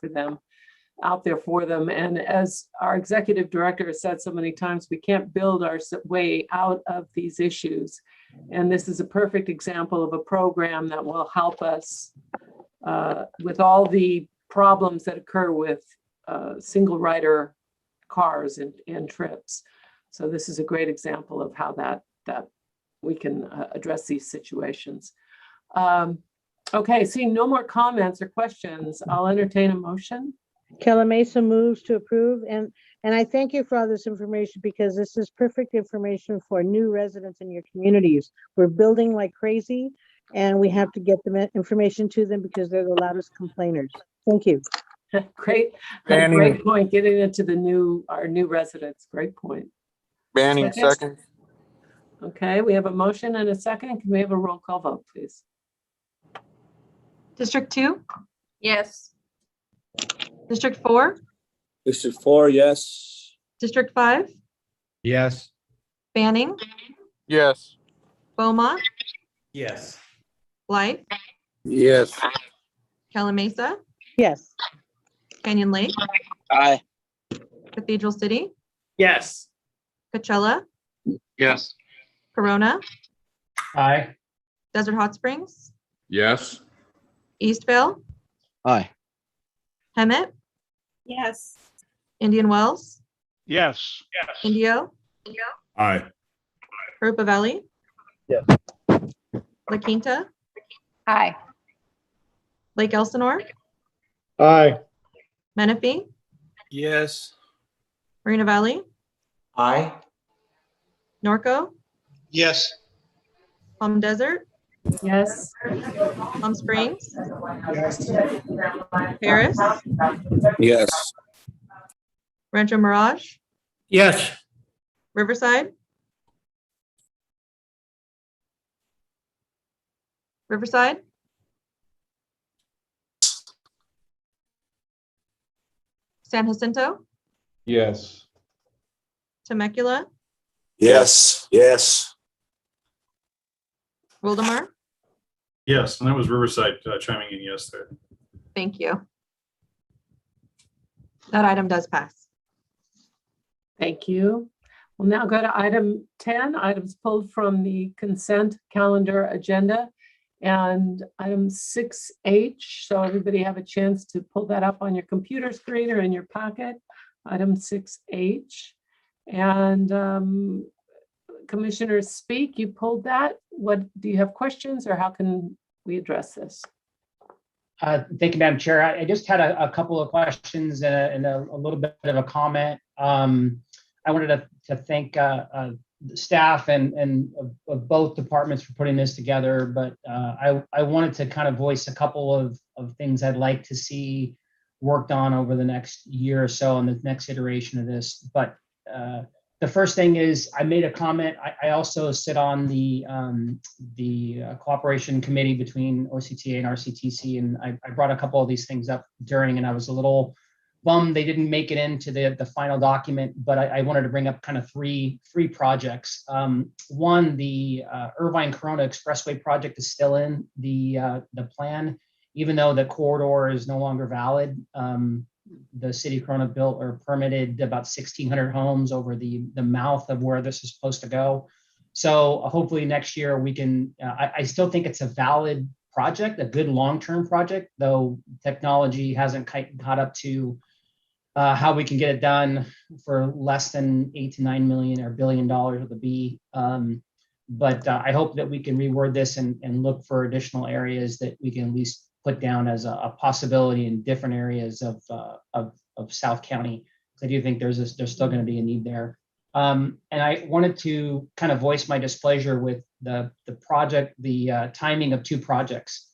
there for them. And as our executive director has said so many times, we can't build our way out of these issues. And this is a perfect example of a program that will help us with all the problems that occur with single rider cars and trips. So this is a great example of how that we can address these situations. Okay, seeing no more comments or questions, I'll entertain a motion. Keller Mesa moves to approve, and I thank you for all this information, because this is perfect information for new residents in your communities. We're building like crazy, and we have to get the information to them because they're the loudest complainers. Thank you. Great point. Getting into our new residents. Great point. Banning, second. Okay, we have a motion and a second. Can we have a roll call vote, please? District 2? Yes. District 4? District 4, yes. District 5? Yes. Banning? Yes. Beaumont? Yes. Blythe? Yes. Calamasa? Yes. Canyon Lake? Aye. Cathedral City? Yes. Coachella? Yes. Corona? Aye. Desert Hot Springs? Yes. Eastvale? Aye. Hemet? Yes. Indian Wells? Yes. Indio? Aye. Rupa Valley? Yes. La Quinta? Aye. Lake Elsinore? Aye. Menifee? Yes. Marina Valley? Aye. Norco? Yes. Palm Desert? Yes. Palm Springs? Yes. Paris? Yes. Rancho Mirage? Yes. Riverside? Riverside? San Jacinto? Yes. Temecula? Yes. Yes. Wildemar? Yes, and that was Riverside chiming in yes there. Thank you. That item does pass. Thank you. We'll now go to item 10, items pulled from the consent calendar agenda, and item 6H. So everybody have a chance to pull that up on your computer screen or in your packet. Item 6H. And Commissioner Speak, you pulled that. What do you have questions, or how can we address this? Thank you, Madam Chair. I just had a couple of questions and a little bit of a comment. I wanted to thank the staff and of both departments for putting this together, but I wanted to kind of voice a couple of things I'd like to see worked on over the next year or so on the next iteration of this. But the first thing is I made a comment. I also sit on the cooperation committee between OCTA and RCTC, and I brought a couple of these things up during, and I was a little bummed they didn't make it into the final document, but I wanted to bring up kind of three projects. One, the Irvine Corona Expressway project is still in the plan, even though the corridor is no longer valid. The city of Corona built or permitted about 1,600 homes over the mouth of where this is supposed to go. So hopefully next year we can, I still think it's a valid project, a good long-term project, though technology hasn't caught up to how we can get it done for less than $8 to $9 million or $1 billion with a B. But I hope that we can reword this and look for additional areas that we can at least put down as a possibility in different areas of South County. I do think there's still going to be a need there. And I wanted to kind of voice my displeasure with the project, the timing of two projects.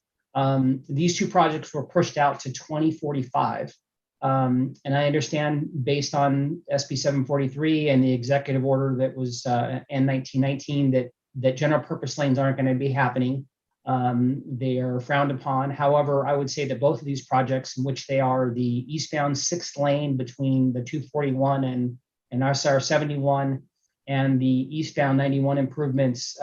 These two projects were pushed out to 2045. And I understand based on SB 743 and the executive order that was in 1919 that general purpose lanes aren't going to be happening. They are frowned upon. However, I would say that both of these projects, in which they are the eastbound 6th lane between the 241 and RCR 71 and the eastbound 91 improvements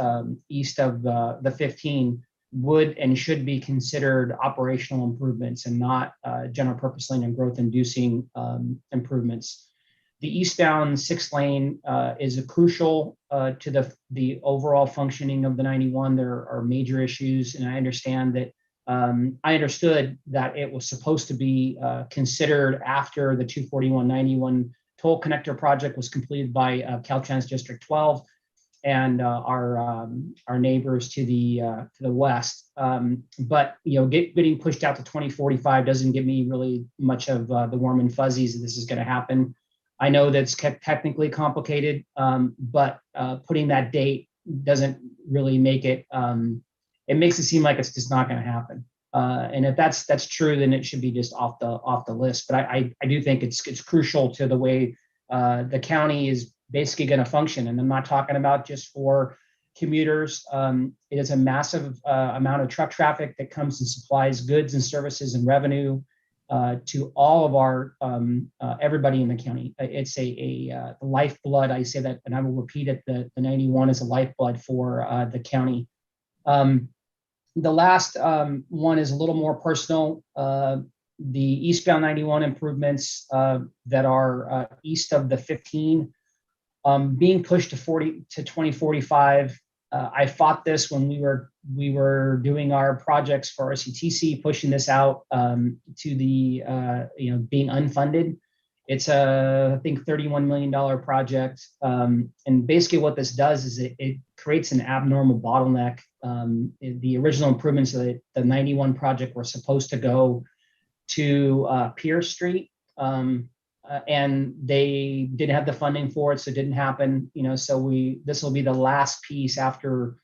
east of the 15, would and should be considered operational improvements and not general purpose lane and growth inducing improvements. The eastbound 6th lane is a crucial to the overall functioning of the 91. There are major issues, and I understand that I understood that it was supposed to be considered after the 241-91 toll connector project was completed by Caltrans District 12 and our neighbors to the west. But getting pushed out to 2045 doesn't give me really much of the warm and fuzzies that this is going to happen. I know that's technically complicated, but putting that date doesn't really make it. It makes it seem like it's just not going to happen. And if that's true, then it should be just off the list. But I do think it's crucial to the way the county is basically going to function. And I'm not talking about just for commuters. It is a massive amount of truck traffic that comes and supplies goods and services and revenue to all of our everybody in the county. It's the lifeblood. I say that, and I will repeat it. The 91 is a lifeblood for the county. The last one is a little more personal. The eastbound 91 improvements that are east of the 15 being pushed to 2045. I fought this when we were doing our projects for RCTC, pushing this out to the being unfunded. It's I think $31 million project, and basically what this does is it creates an abnormal bottleneck. The original improvements of the 91 project were supposed to go to Pierce Street, and they didn't have the funding for it, so it didn't happen. So this will be the last piece after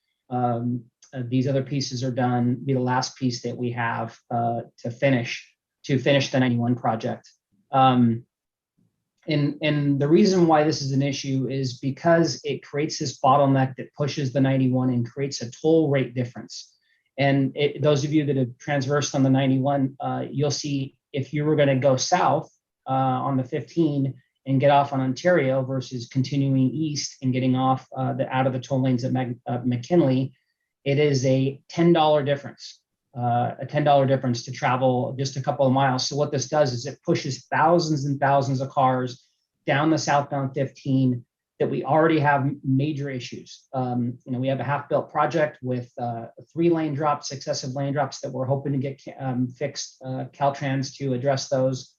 these other pieces are done. Be the last piece that we have to finish the 91 project. And the reason why this is an issue is because it creates this bottleneck that pushes the 91 and creates a toll rate difference. And those of you that have transversed on the 91, you'll see if you were going to go south on the 15 and get off on Ontario versus continuing east and getting off out of the toll lanes at McKinley, it is a $10 difference. A $10 difference to travel just a couple of miles. So what this does is it pushes thousands and thousands of cars down the southbound 15 that we already have major issues. We have a half-built project with 3 lane drops, successive lane drops that we're hoping to get fixed. Caltrans to address those.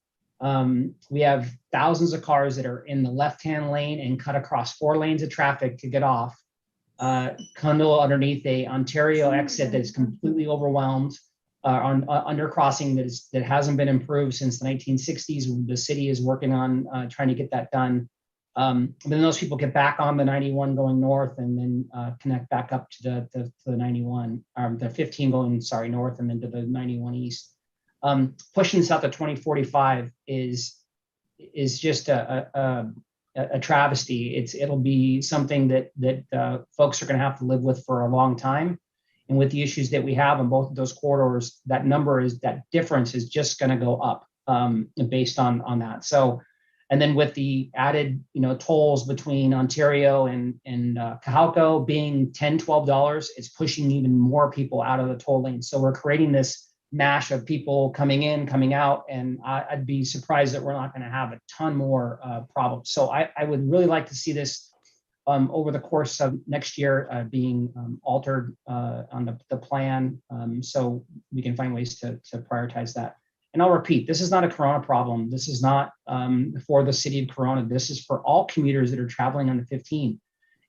We have thousands of cars that are in the left-hand lane and cut across 4 lanes of traffic to get off. Cundle underneath a Ontario exit that is completely overwhelmed, on undercrossing that hasn't been improved since the 1960s. The city is working on trying to get that done. But then those people get back on the 91 going north and then connect back up to the 91, the 15 going, sorry, north and then to the 91 east. Pushing this out to 2045 is just a travesty. It'll be something that folks are going to have to live with for a long time. And with the issues that we have on both of those corridors, that difference is just going to go up based on that. So, and then with the added, tolls between Ontario and Cajalco being $10, $12, it's pushing even more people out of the toll lane. So we're creating this mash of people coming in, coming out, and I'd be surprised that we're not going to have a ton more problems. So I would really like to see this over the course of next year being altered on the plan, so we can find ways to prioritize that. And I'll repeat, this is not a Corona problem. This is not for the city of Corona. This is for all commuters that are traveling on the 15.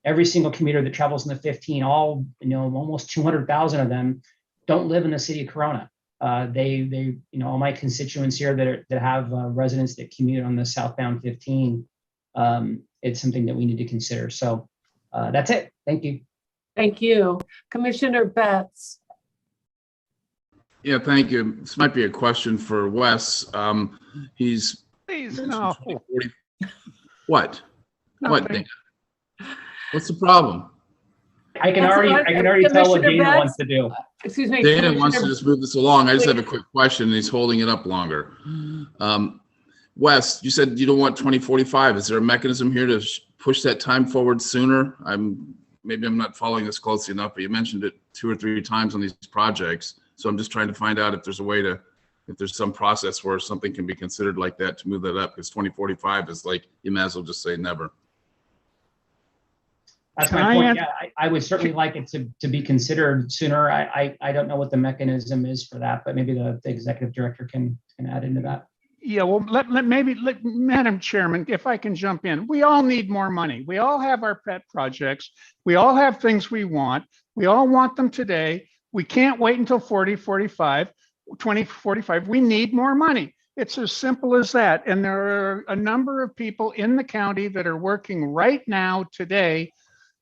Every single commuter that travels in the 15, all, almost 200,000 of them don't live in the city of Corona. They all my constituents here that have residents that commute on the southbound 15, it's something that we need to consider. So that's it. Thank you. Thank you. Commissioner Betts. Yeah, thank you. This might be a question for Wes. He's. Please, no. What? Nothing. What's the problem? I can already tell what Dana wants to do. Excuse me. Dana wants to just move this along. I just have a quick question, and he's holding it up longer. Wes, you said you don't want 2045. Is there a mechanism here to push that time forward sooner? Maybe I'm not following this closely enough, but you mentioned it 2 or 3 times on these projects. So I'm just trying to find out if there's a way to, if there's some process where something can be considered like that to move that up, because 2045 is like, you might as well just say never. That's my point. Yeah, I would certainly like it to be considered sooner. I don't know what the mechanism is for that, but maybe the executive director can add into that. Yeah, well, maybe Madam Chairman, if I can jump in, we all need more money. We all have our pet projects. We all have things we want. We all want them today. We can't wait until 2045. We need more money. It's as simple as that. And there are a number of people in the county that are working right now today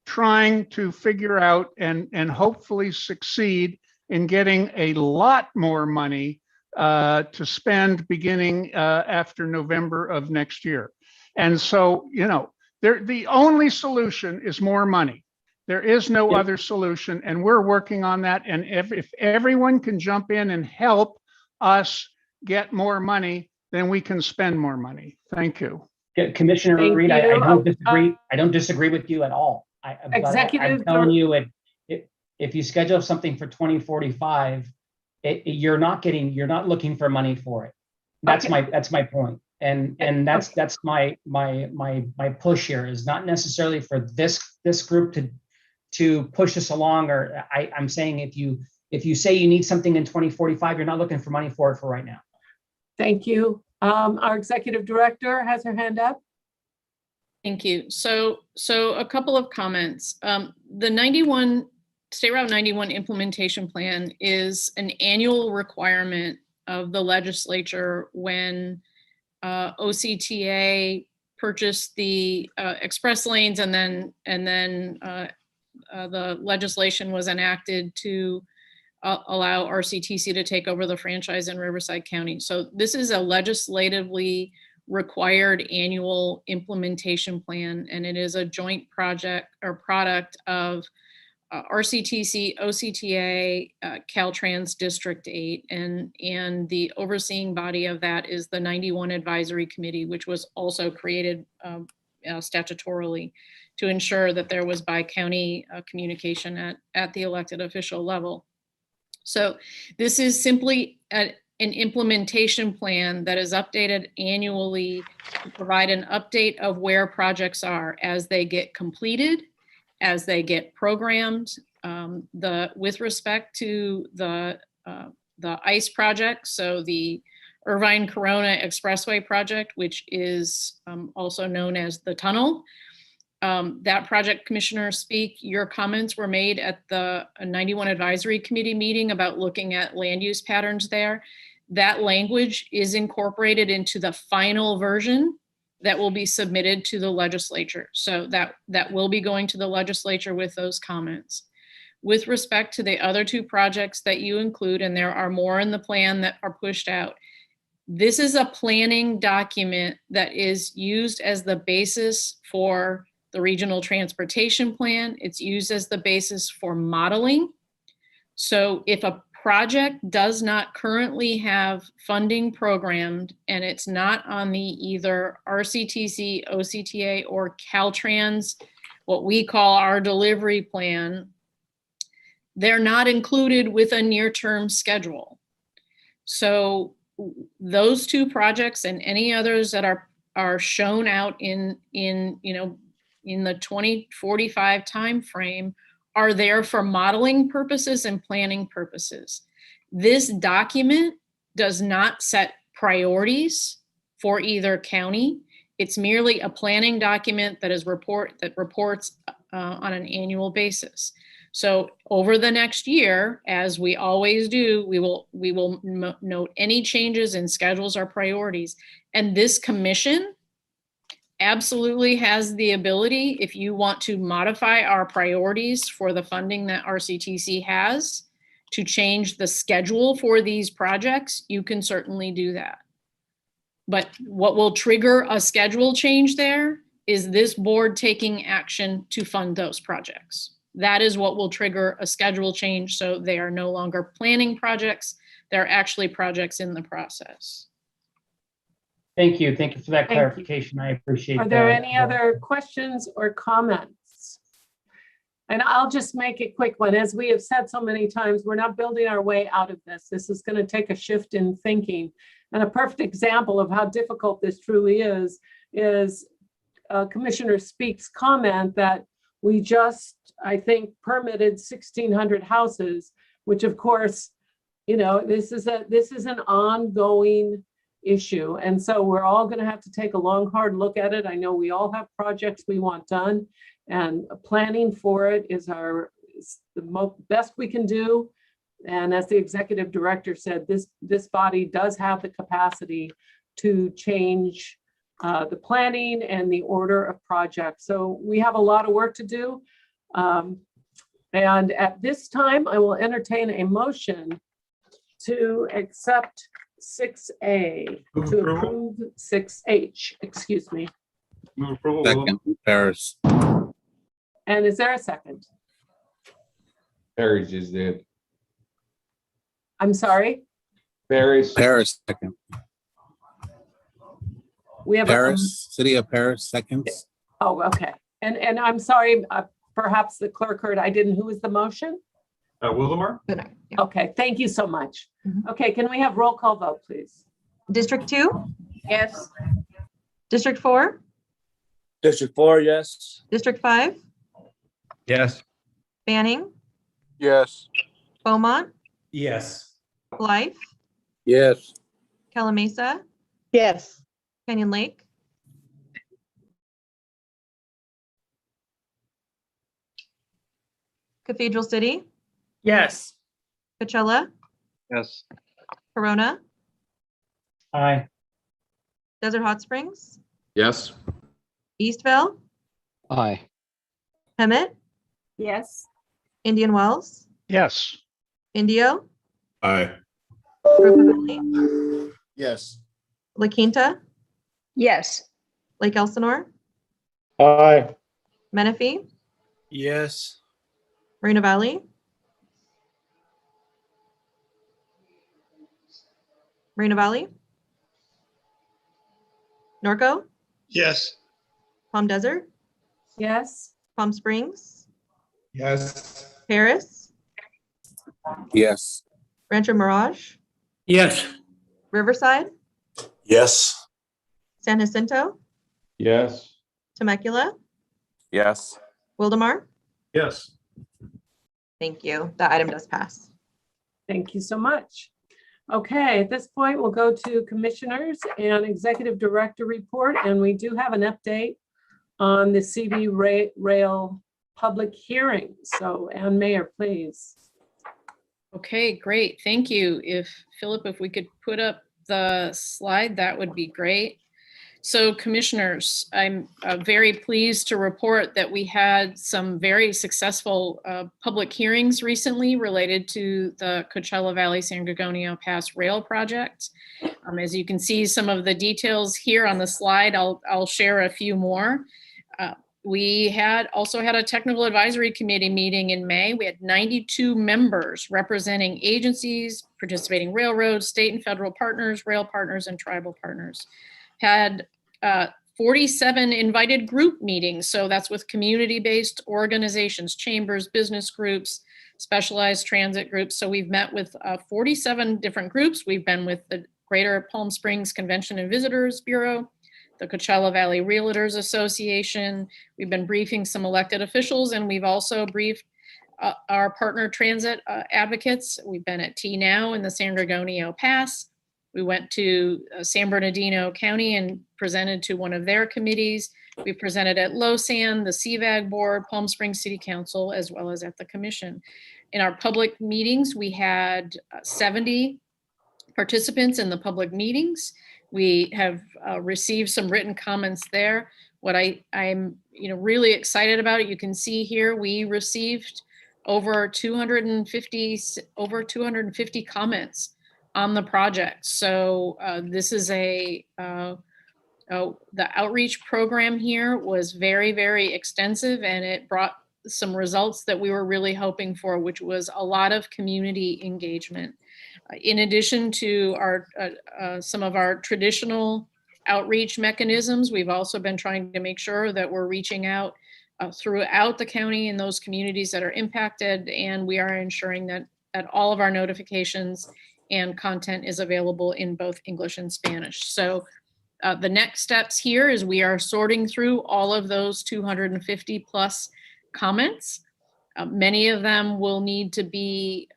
trying to figure out and hopefully succeed in getting a lot more money to spend beginning after November of next year. And so, the only solution is more money. There is no other solution, and we're working on that. And if everyone can jump in and help us get more money, then we can spend more money. Thank you. Commissioner Reed, I don't disagree. I don't disagree with you at all. I'm telling you, if you schedule something for 2045, you're not looking for money for it. That's my point. And that's my push here is not necessarily for this group to push us along, or I'm saying if you say you need something in 2045, you're not looking for money for it for right now. Thank you. Our executive director has her hand up. Thank you. So a couple of comments. The State Route 91 implementation plan is an annual requirement of the legislature when OCTA purchased the express lanes, and then the legislation was enacted to allow RCTC to take over the franchise in Riverside County. So this is a legislatively required annual implementation plan, and it is a joint project or product of RCTC, OCTA, Caltrans District 8, and the overseeing body of that is the 91 Advisory Committee, which was also created statutorily to ensure that there was bi-county communication at the elected official level. So this is simply an implementation plan that is updated annually to provide an update of where projects are as they get completed, as they get programmed. With respect to the ICE project, so the Irvine Corona Expressway project, which is also known as the tunnel. That project, Commissioner Speak, your comments were made at the 91 Advisory Committee meeting about looking at land use patterns there. That language is incorporated into the final version that will be submitted to the legislature. So that will be going to the legislature with those comments. With respect to the other two projects that you include, and there are more in the plan that are pushed out, this is a planning document that is used as the basis for the regional transportation plan. It's used as the basis for modeling. So if a project does not currently have funding programmed and it's not on the either RCTC, OCTA, or Caltrans, what we call our delivery plan, they're not included with a near-term schedule. So those two projects and any others that are shown out in the 2045 timeframe are there for modeling purposes and planning purposes. This document does not set priorities for either county. It's merely a planning document that reports on an annual basis. So over the next year, as we always do, we will note any changes in schedules or priorities. And this commission absolutely has the ability, if you want to modify our priorities for the funding that RCTC has, to change the schedule for these projects, you can certainly do that. But what will trigger a schedule change there is this board taking action to fund those projects. That is what will trigger a schedule change. So they are no longer planning projects. They're actually projects in the process. Thank you. Thank you for that Thank you. clarification. I appreciate that. Are there any other questions or comments? And I'll just make it quick one. As we have said so many times, we're not building our way out of this. This is going to take a shift in thinking. And a perfect example of how difficult this truly is Commissioner Speak's comment that we just, I think, permitted 1,600 houses, which of course, this is an ongoing issue. And so we're all going to have to take a long, hard look at it. I know we all have projects we want done, and planning for it is the best we can do. And as the executive director said, this body does have the capacity to change the planning and the order of projects. So we have a lot of work to do. And at this time, I will entertain a motion to accept 6A, to approve 6H, excuse me. Move approval. Second, Paris. And is there a second? Barry just did. I'm sorry, Barry's. Paris, second. we have. Paris, City of Paris, seconds. Oh, okay. And I'm sorry, perhaps the clerk heard, who was the motion? Willamar? Okay, thank you so much. Okay, can we have roll call vote, please? District 2, Yes. District 4, District 4, yes. District 5, Yes. Banning, Yes. Beaumont, Yes. Blythe, Yes. Calamasa, Yes. Canyon Lake, Cathedral City, Yes. Coachella, Yes. Corona, Aye. Desert Hot Springs, Yes. Eastville, Aye. Hemet, Yes. Indian Wells, Yes. Indio, Aye. Ropa Valley, Yes. La Quinta, Yes. Lake Elsinore, Aye. Menifee, Yes. Marina Valley, Marina Valley, Norco, Yes. Palm Desert, Yes. Palm Springs, Yes. Paris, Yes. Rancho Mirage, Yes. Riverside, Yes. San Jacinto, Yes. Temecula, Yes. Wildemar. Yes. Thank you. That item does pass. Thank you so much. Okay, at this point, we'll go to commissioners and executive director report, and we do have an update on the CV rail public hearing. So Ann Mayor, please. Okay, great. Thank you. Philip, if we could put up the slide, that would be great. So commissioners, I'm very pleased to report that we had some very successful public hearings recently related to the Coachella Valley San Gorgonio Pass Rail project. As you can see some of the details here on the slide, I'll share a few more. We also had a technical advisory committee meeting in May. We had 92 members representing agencies, participating railroads, state and federal partners, rail partners, and tribal partners. Had 47 invited group meetings. So that's with community-based organizations, chambers, business groups, specialized transit groups. So we've met with 47 different groups. We've been with the Greater Palm Springs Convention and Visitors Bureau, the Coachella Valley Realtors Association. We've been briefing some elected officials, and we've also briefed our partner transit advocates. We've been at T-Now in the San Gorgonio Pass. We went to San Bernardino County and presented to one of their committees. We presented at LoSan, the CVAG board, Palm Springs City Council, as well as at the commission. In our public meetings, we had 70 participants in the public meetings. We have received some written comments there. What I'm really excited about, you can see here, we received over 250 comments on the project. So this is the outreach program here was very, very extensive, and it brought some results that we were really hoping for, which was a lot of community engagement. In addition to some of our traditional outreach mechanisms, we've also been trying to make sure that we're reaching out throughout the county in those communities that are impacted, and we are ensuring that all of our notifications and content is available in both English and Spanish. So the next steps here is we are sorting through all of those 250 plus comments. Many of them will need to be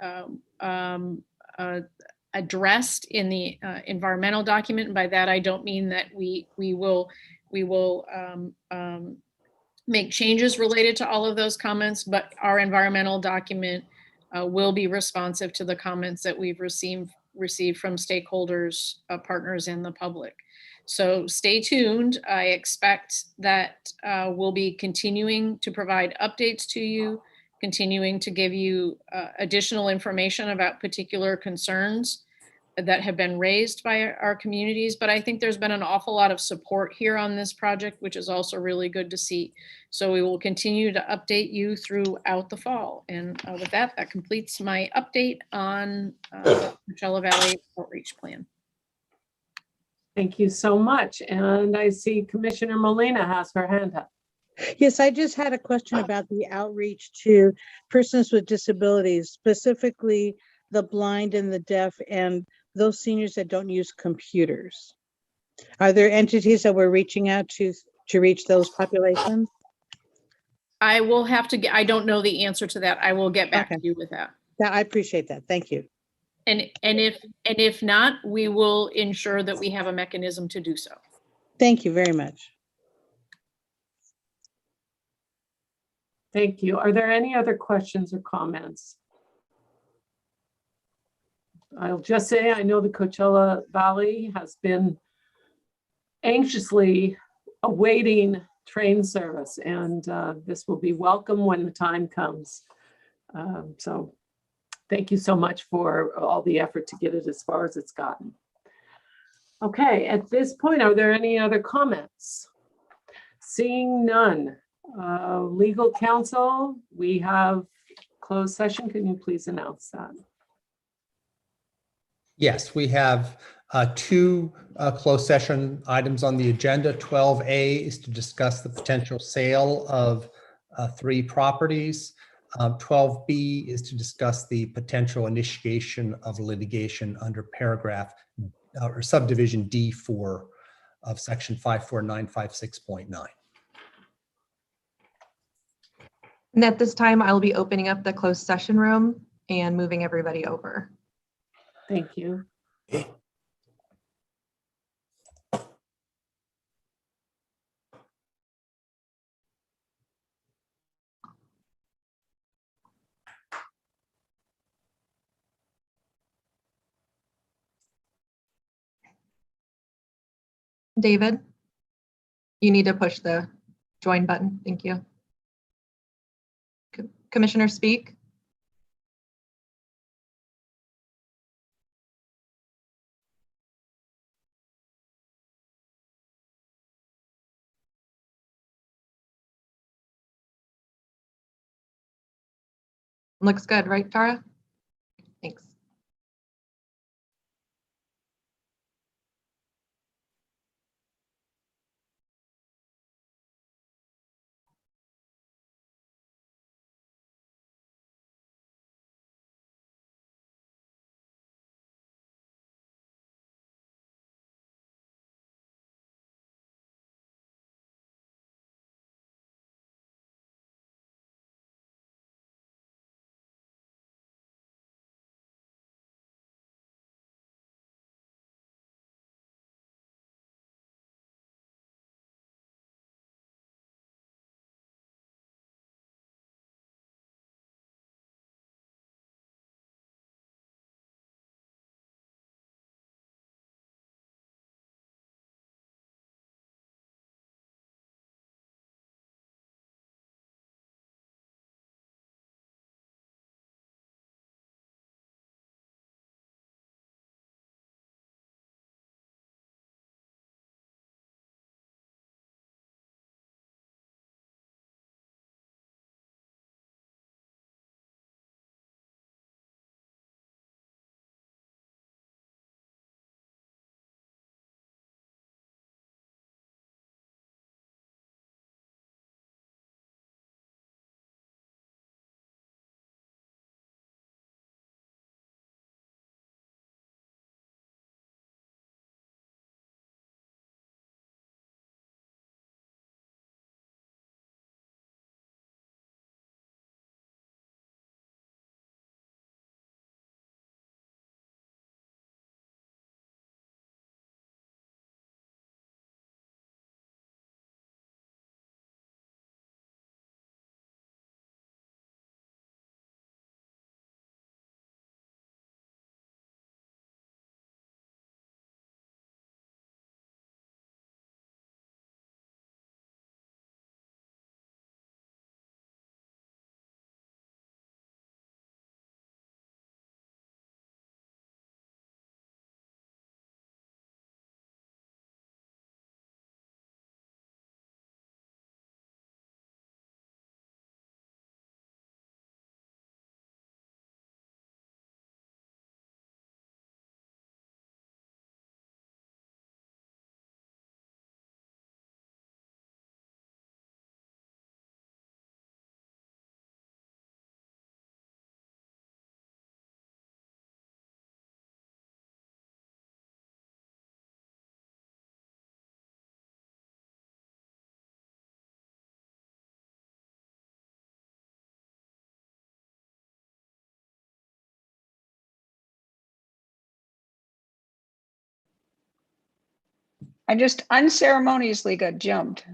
addressed in the environmental document. And by that, I don't mean that we will make changes related to all of those comments, but our environmental document will be responsive to the comments that we've received from stakeholders, partners, and the public. So stay tuned. I expect that we'll be continuing to provide updates to you, continuing to give you additional information about particular concerns that have been raised by our communities. But I think there's been an awful lot of support here on this project, which is also really good to see. So we will continue to update you throughout the fall. And with that, that completes my update on the Coachella Valley Outreach Plan. Thank you so much. And I see Commissioner Molina has her hand up. Yes, I just had a question about the outreach to persons with disabilities, specifically the blind and the deaf and those seniors that don't use computers. Are there entities that we're reaching out to reach those populations? I will have to get, I don't know the answer to that. I will get back to you with that. Yeah, I appreciate that. Thank you. And if not, we will ensure that we have a mechanism to do so. Thank you very much. Thank you. Are there any other questions or comments? I'll just say I know the Coachella Valley has been anxiously awaiting train service, and this will be welcome when the time comes. So thank you so much for all the effort to get it as far as it's gotten. Okay, at this point, are there any other comments? Seeing none. Legal counsel, we have closed session. Can you please announce that? Yes, we have two closed session items on the agenda. 12A is to discuss the potential sale of 3 properties. 12B is to discuss the potential initiation of litigation under paragraph or subdivision D4 of section 54956.9. And at this time, I'll be opening up the closed session room and moving everybody over. Thank you. David? You need to push the join button. Thank you. Commissioner Speak. Looks good, right, Tara? Thanks. I just unceremoniously got jumped.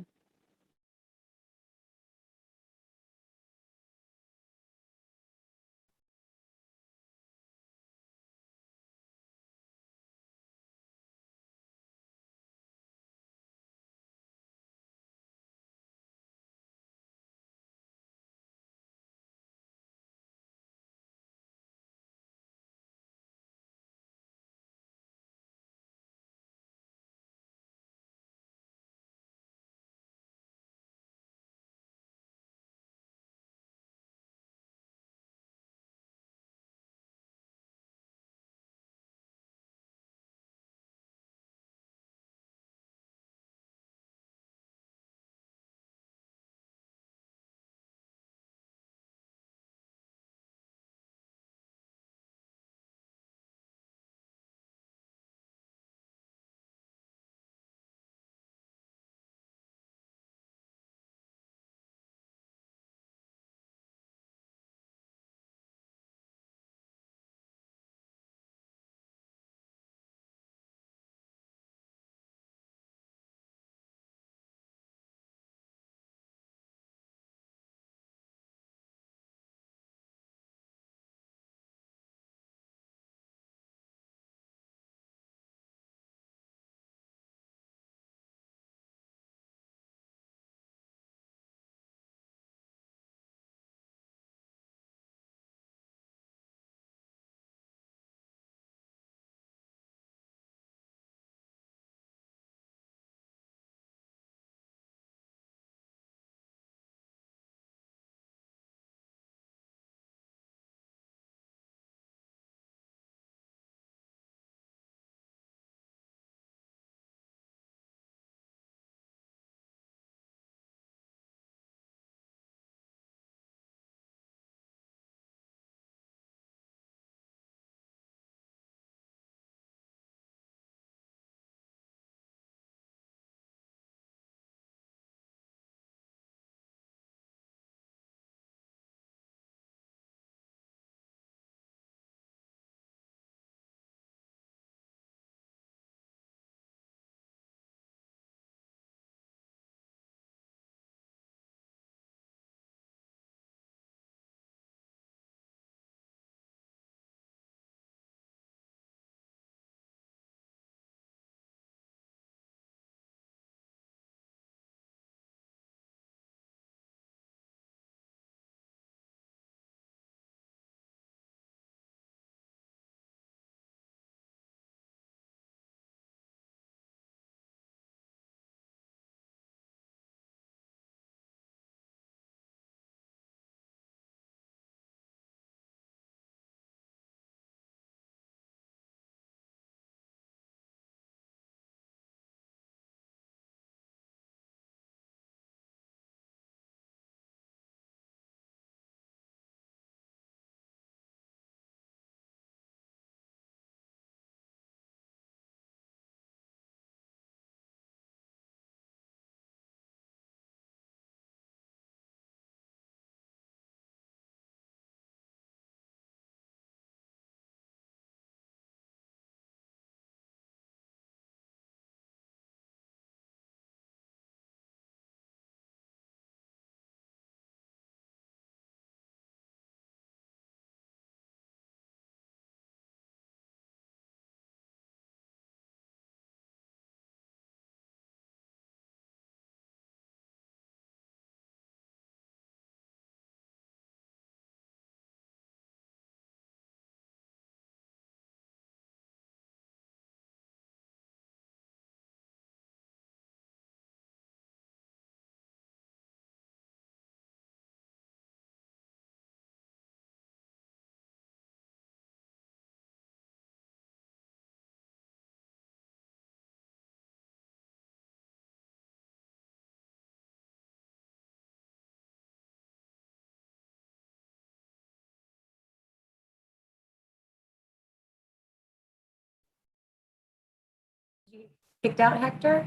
Kicked out, Hector?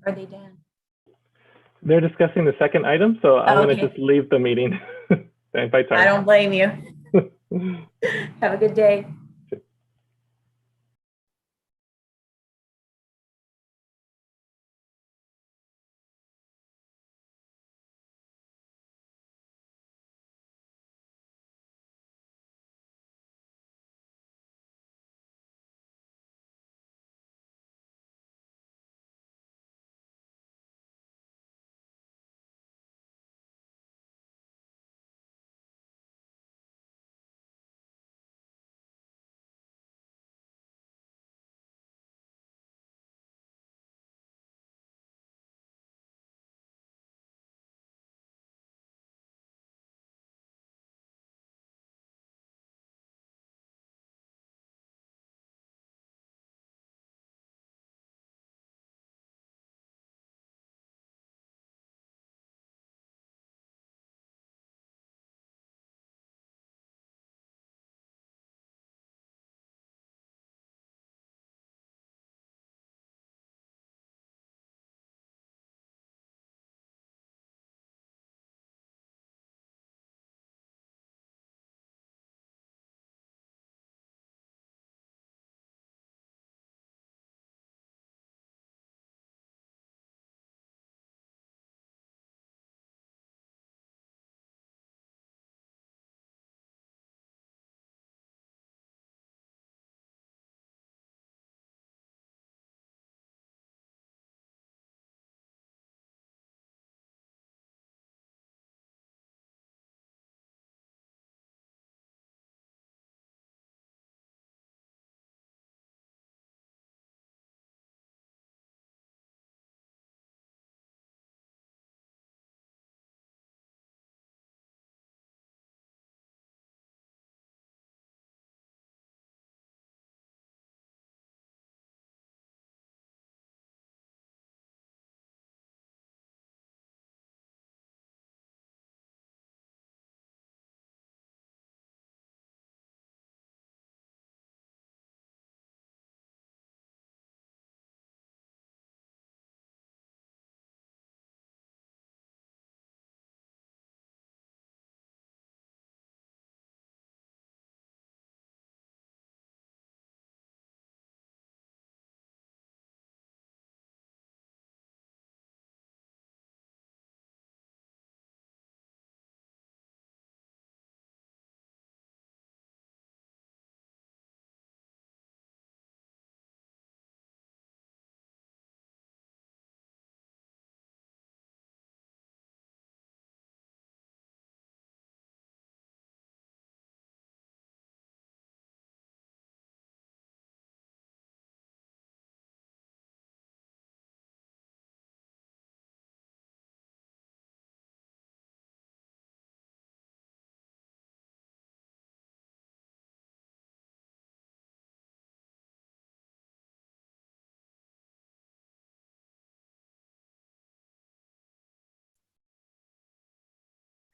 Or are they done? They're discussing the second item, so I'm going to okay. just leave the meeting by time. I don't blame you. Have a good day.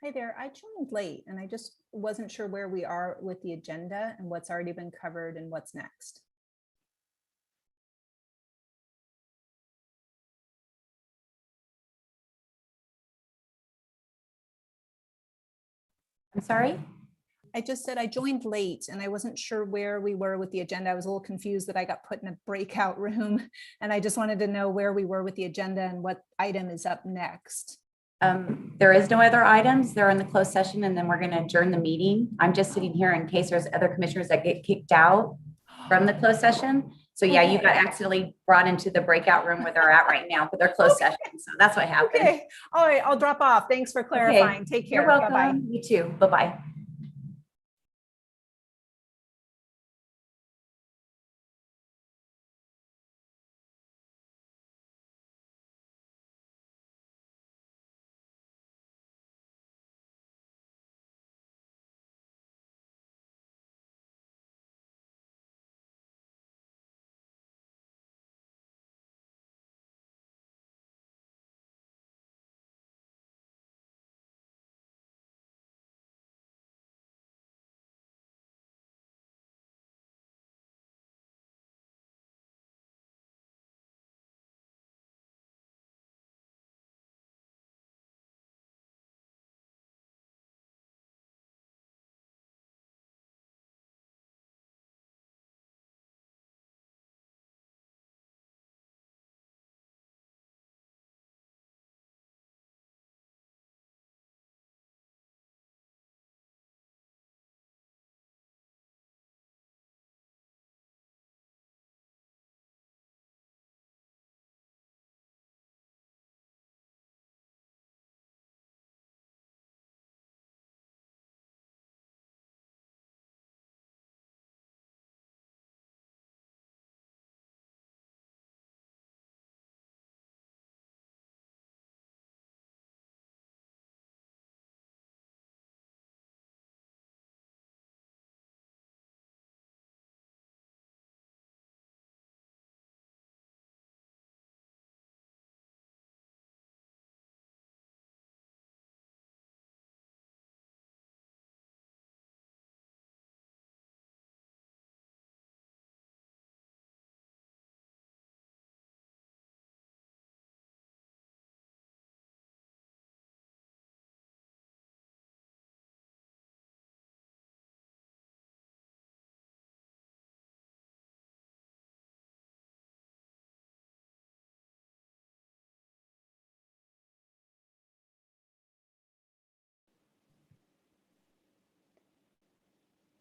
Hi there, I joined late and I just wasn't sure where we are with the agenda and what's already been covered and what's next. I'm sorry? I just said I joined late and I wasn't sure where we were with the agenda. I was a little confused that I got put in a breakout room and I just wanted to know where we were with the agenda and what item is up next. There is no other items. They're in the closed session and then we're going to adjourn the meeting. I'm just sitting here in case there's other commissioners that get kicked out from the closed session. So yeah, you got accidentally brought into the breakout room where they're at right now, but they're closed session. So that's what happened. Okay. All right. I'll drop off. Thanks for clarifying. Okay. Take care. You're welcome. Bye-bye. You too. Bye-bye.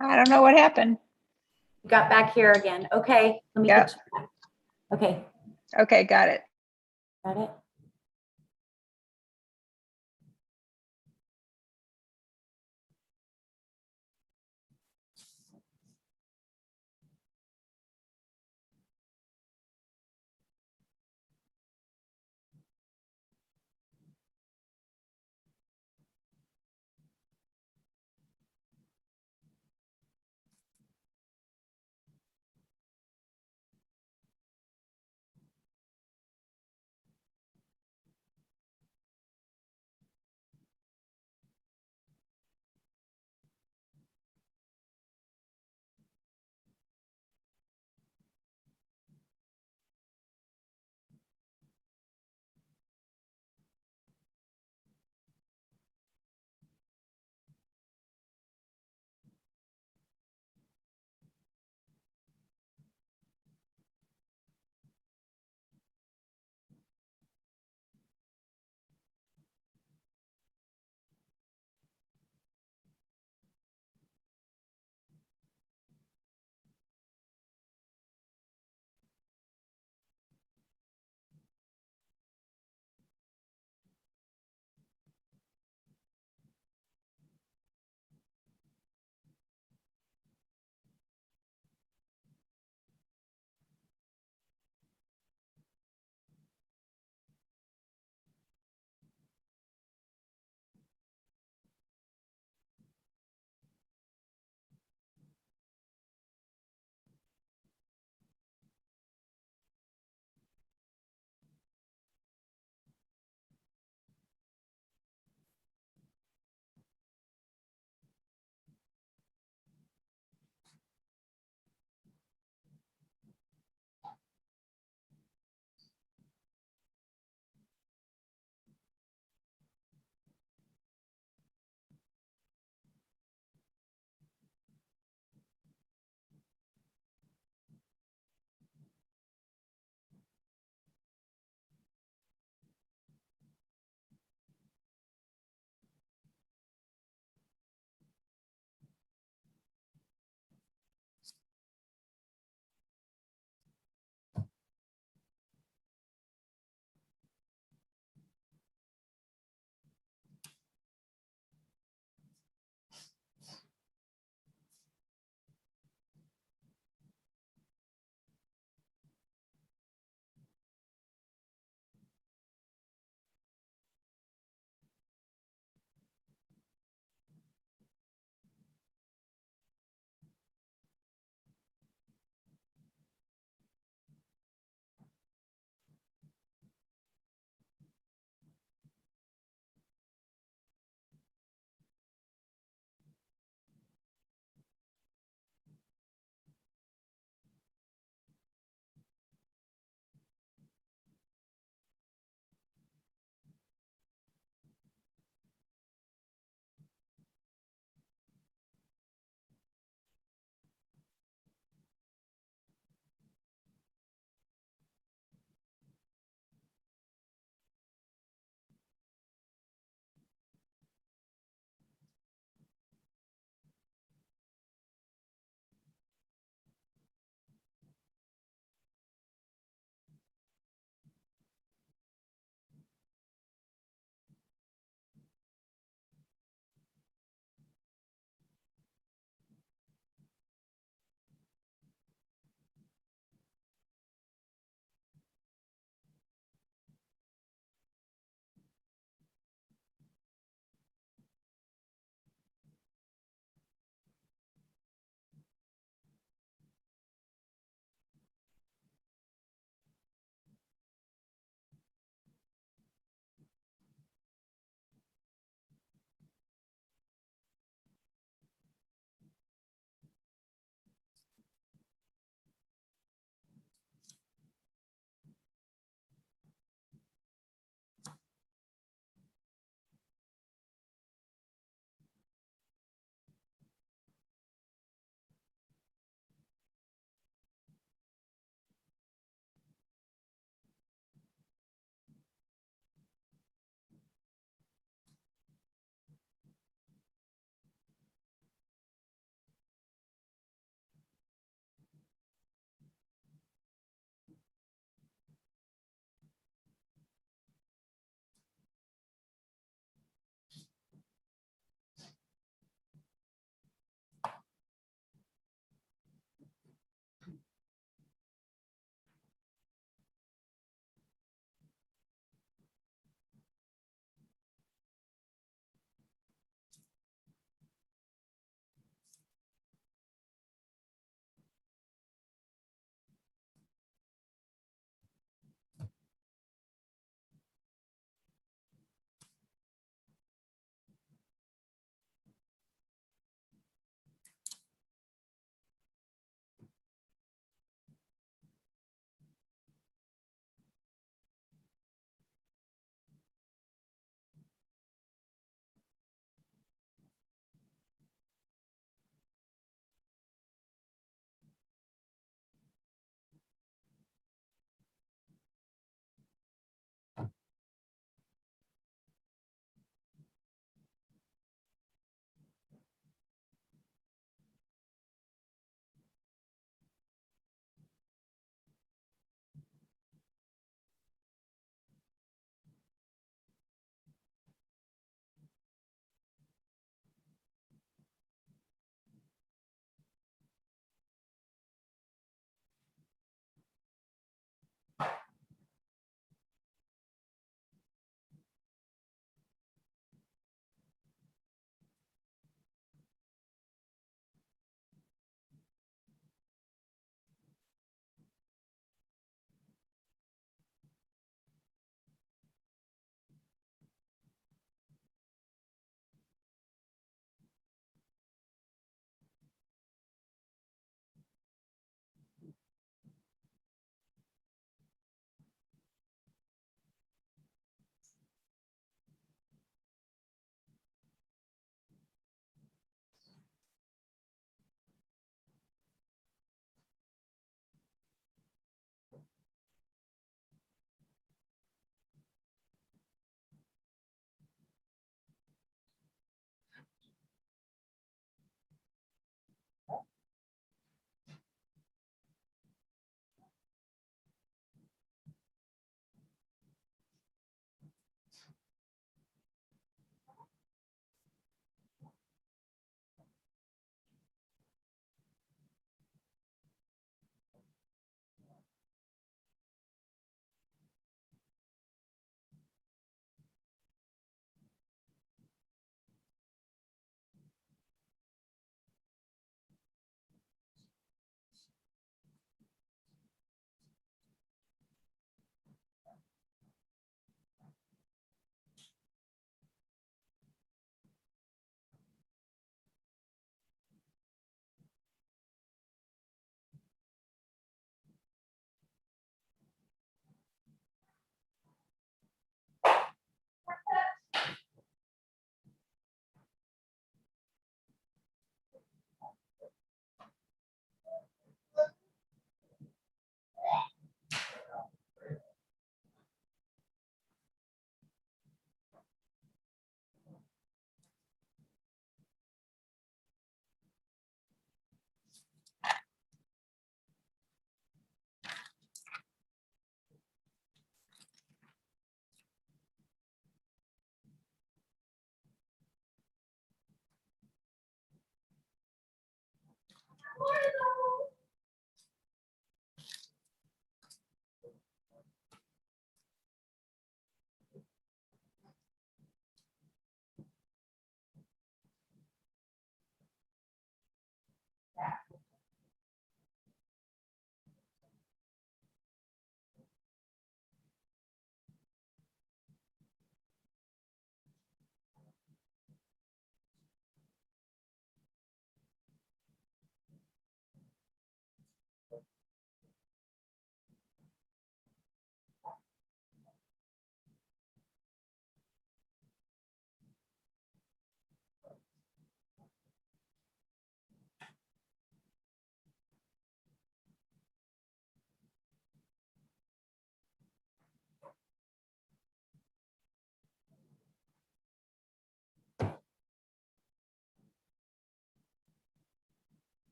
I don't know what happened. You got back here again. Okay, let me get you back. Okay, Okay, got it. got it.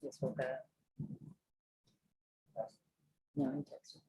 Just woke up. No, I texted.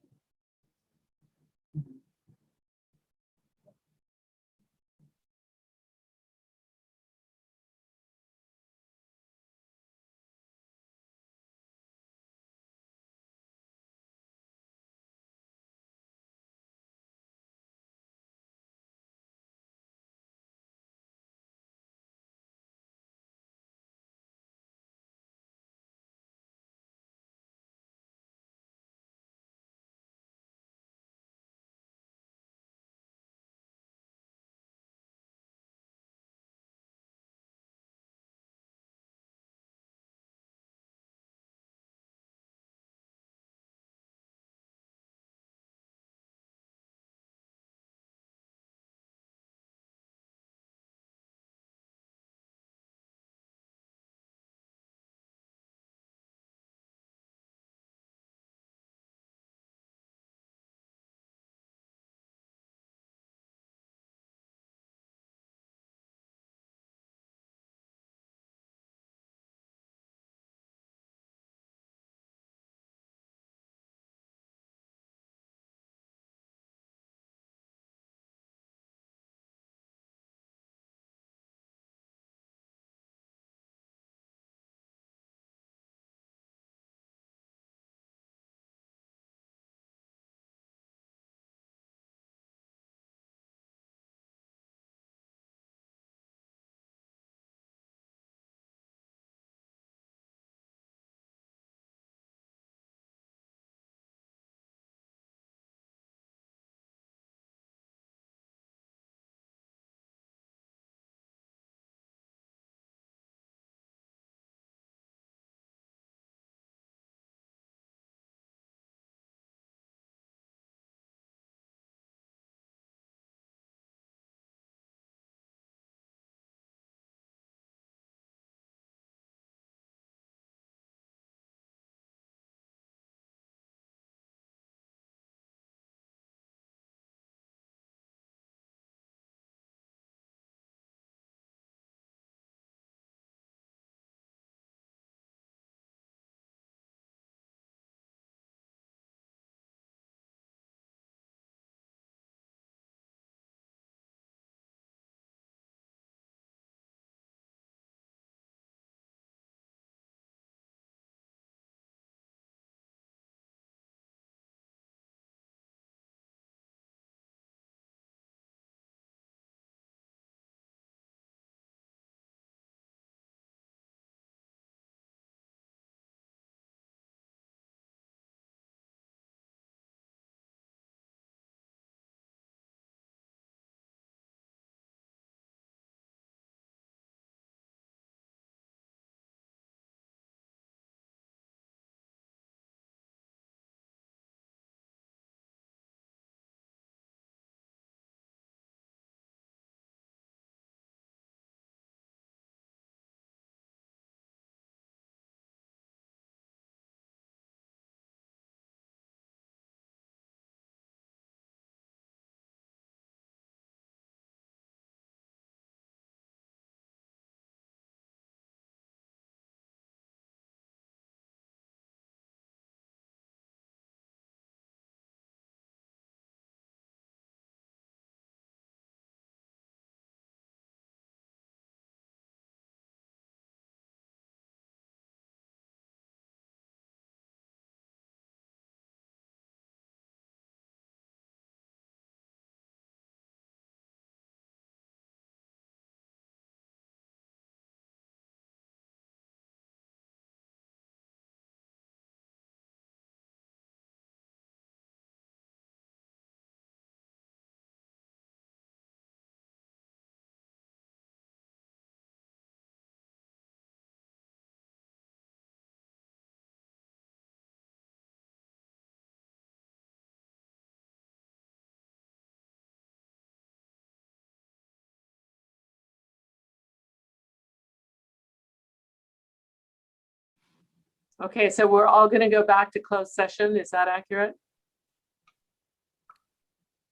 Okay, so we're all going to go back to closed session. Is that accurate?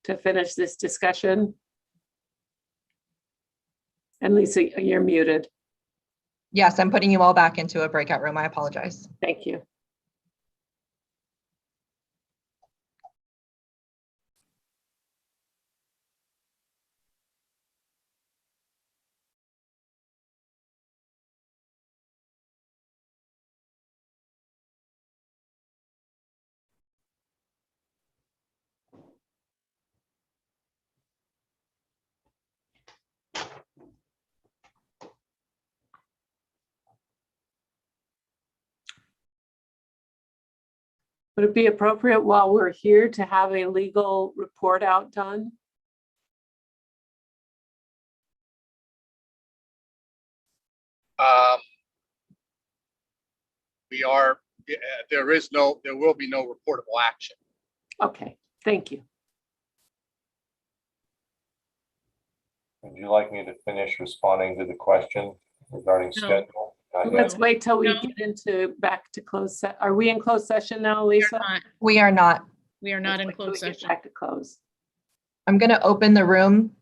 To finish this discussion? And Lisa, you're muted. Yes, I'm putting you all back into a breakout room. I apologize. Thank you. Would it be appropriate while we're here to have a legal report out done? There will be no reportable action. Okay, thank you. Would you like me to finish responding to the question regarding No. schedule? Not yet. Let's wait till we No. get into back to close. Are we in closed session now, Lisa? We are not. We are not in Let's wait till closed we get session. back to close. I'm going to open the room.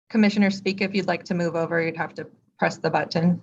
Commissioner Speak, if you'd like to move over, you'd have to press the button.